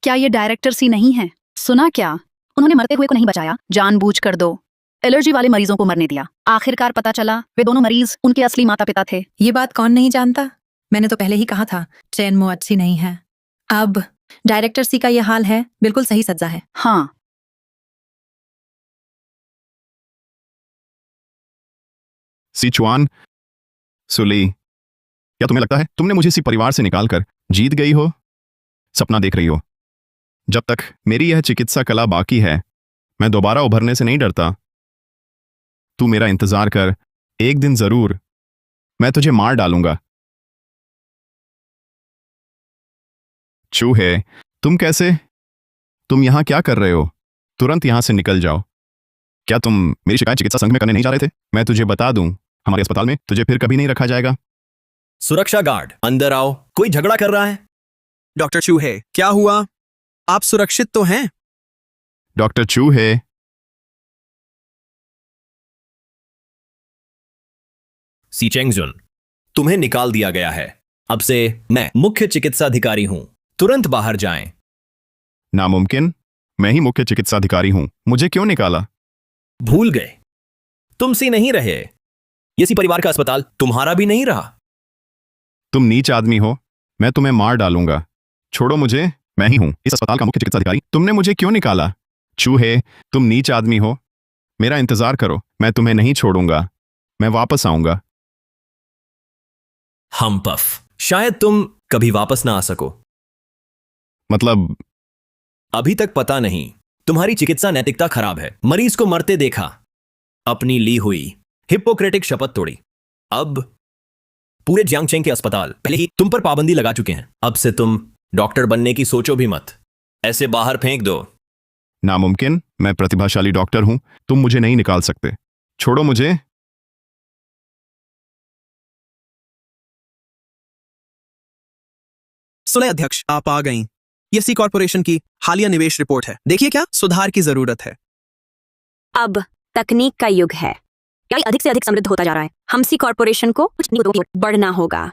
क्या ये डायरेक्टर सी नहीं है? सुना क्या? उन्होंने मरते हुए को नहीं बचाया, जानबूझकर दो एलर्जी वाले मरीजों को मरने दिया। आखिरकार पता चला वे दोनों मरीज उनके असली माता पिता थे। ये बात कौन नहीं जानता? मैंने तो पहले ही कहा था चैनमो अच्छी नहीं है। अब डायरेक्टर सी का ये हाल है, बिल्कुल सही सज्जा है। हाँ, सिचुआन सुली, क्या तुम्हें लगता है तुमने मुझे इसी परिवार से निकालकर जीत गई हो? सपना देख रही हो? जब तक मेरी यह चिकित्सा कला बाकी है, मैं दोबारा उभरने से नहीं डरता। तू मेरा इंतजार कर, एक दिन जरूर मैं तुझे मार डालूंगा। चूहे, तुम कैसे? तुम यहां क्या कर रहे हो? तुरंत यहां से निकल जाओ। क्या तुम मेरी शिकायत चिकित्सा संघ में करने नहीं जा रहे थे? मैं तुझे बता दूं, हमारे अस्पताल में तुझे फिर कभी नहीं रखा जाएगा। सुरक्षा गार्ड, अंदर आओ। कोई झगड़ा कर रहा है? डॉक्टर चूहे, क्या हुआ? आप सुरक्षित तो हैं? डॉक्टर चूहे, सी चेंगजुन, तुम्हें निकाल दिया गया है। अब से मैं मुख्य चिकित्सा अधिकारी हूं। तुरंत बाहर जाएं। नामुमकिन, मैं ही मुख्य चिकित्साधिकारी हूं, मुझे क्यों निकाला? भूल गए, तुम सी नहीं रहे। ये सी परिवार का अस्पताल तुम्हारा भी नहीं रहा। तुम नीच आदमी हो, मैं तुम्हें मार डालूंगा। छोड़ो मुझे, मैं ही हूं इस अस्पताल का मुख्य चिकित्सा अधिकारी। तुमने मुझे क्यों निकाला? चूहे, तुम नीच आदमी हो। मेरा इंतजार करो, मैं तुम्हें नहीं छोड़ूंगा। मैं वापस आऊंगा। हम पफ, शायद तुम कभी वापस ना आ सको। मतलब? अभी तक पता नहीं। तुम्हारी चिकित्सा नैतिकता खराब है। मरीज को मरते देखा, अपनी ली हुई हिप्पोक्रेटिक शपथ तोड़ी। अब पूरे जियांगचेंग के अस्पताल पहले ही तुम पर पाबंदी लगा चुके हैं। अब से तुम डॉक्टर बनने की सोचो भी मत। ऐसे बाहर फेंक दो। नामुमकिन, मैं प्रतिभाशाली डॉक्टर हूं, तुम मुझे नहीं निकाल सकते। छोड़ो मुझे। सुलह अध्यक्ष, आप आ गईं। ये सी कॉर्पोरेशन की हालिया निवेश रिपोर्ट है। देखिए, क्या सुधार की जरूरत है। अब तकनीक का युग है। AI अधिक से अधिक समृद्ध होता जा रहा है। हम सी कॉर्पोरेशन को कुछ नीतियों की ओर बढ़ना होगा।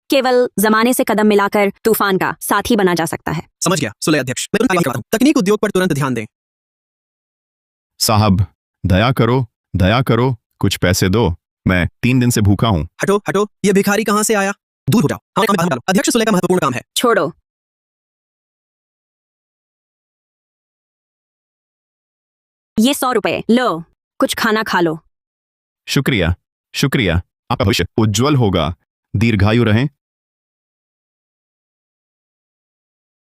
केवल जमाने से कदम मिलाकर तूफान का साथी बना जा सकता है। समझ गया सुलह अध्यक्ष। मैं तुरंत आगे बढ़ता हूं। तकनीक उद्योग पर तुरंत ध्यान दें। साहब, दया करो, दया करो, कुछ पैसे दो। मैं 3 दिन से भूखा हूं। हटो हटो, ये भिखारी कहां से आया? दूर हो जाओ। हमें काम में डालो। अध्यक्ष, सुलह का महत्वपूर्ण काम है। छोड़ो। ये 100 रुपए लो, कुछ खाना खा लो। शुक्रिया, शुक्रिया। आपका भविष्य उज्जवल होगा। दीर्घायु रहें।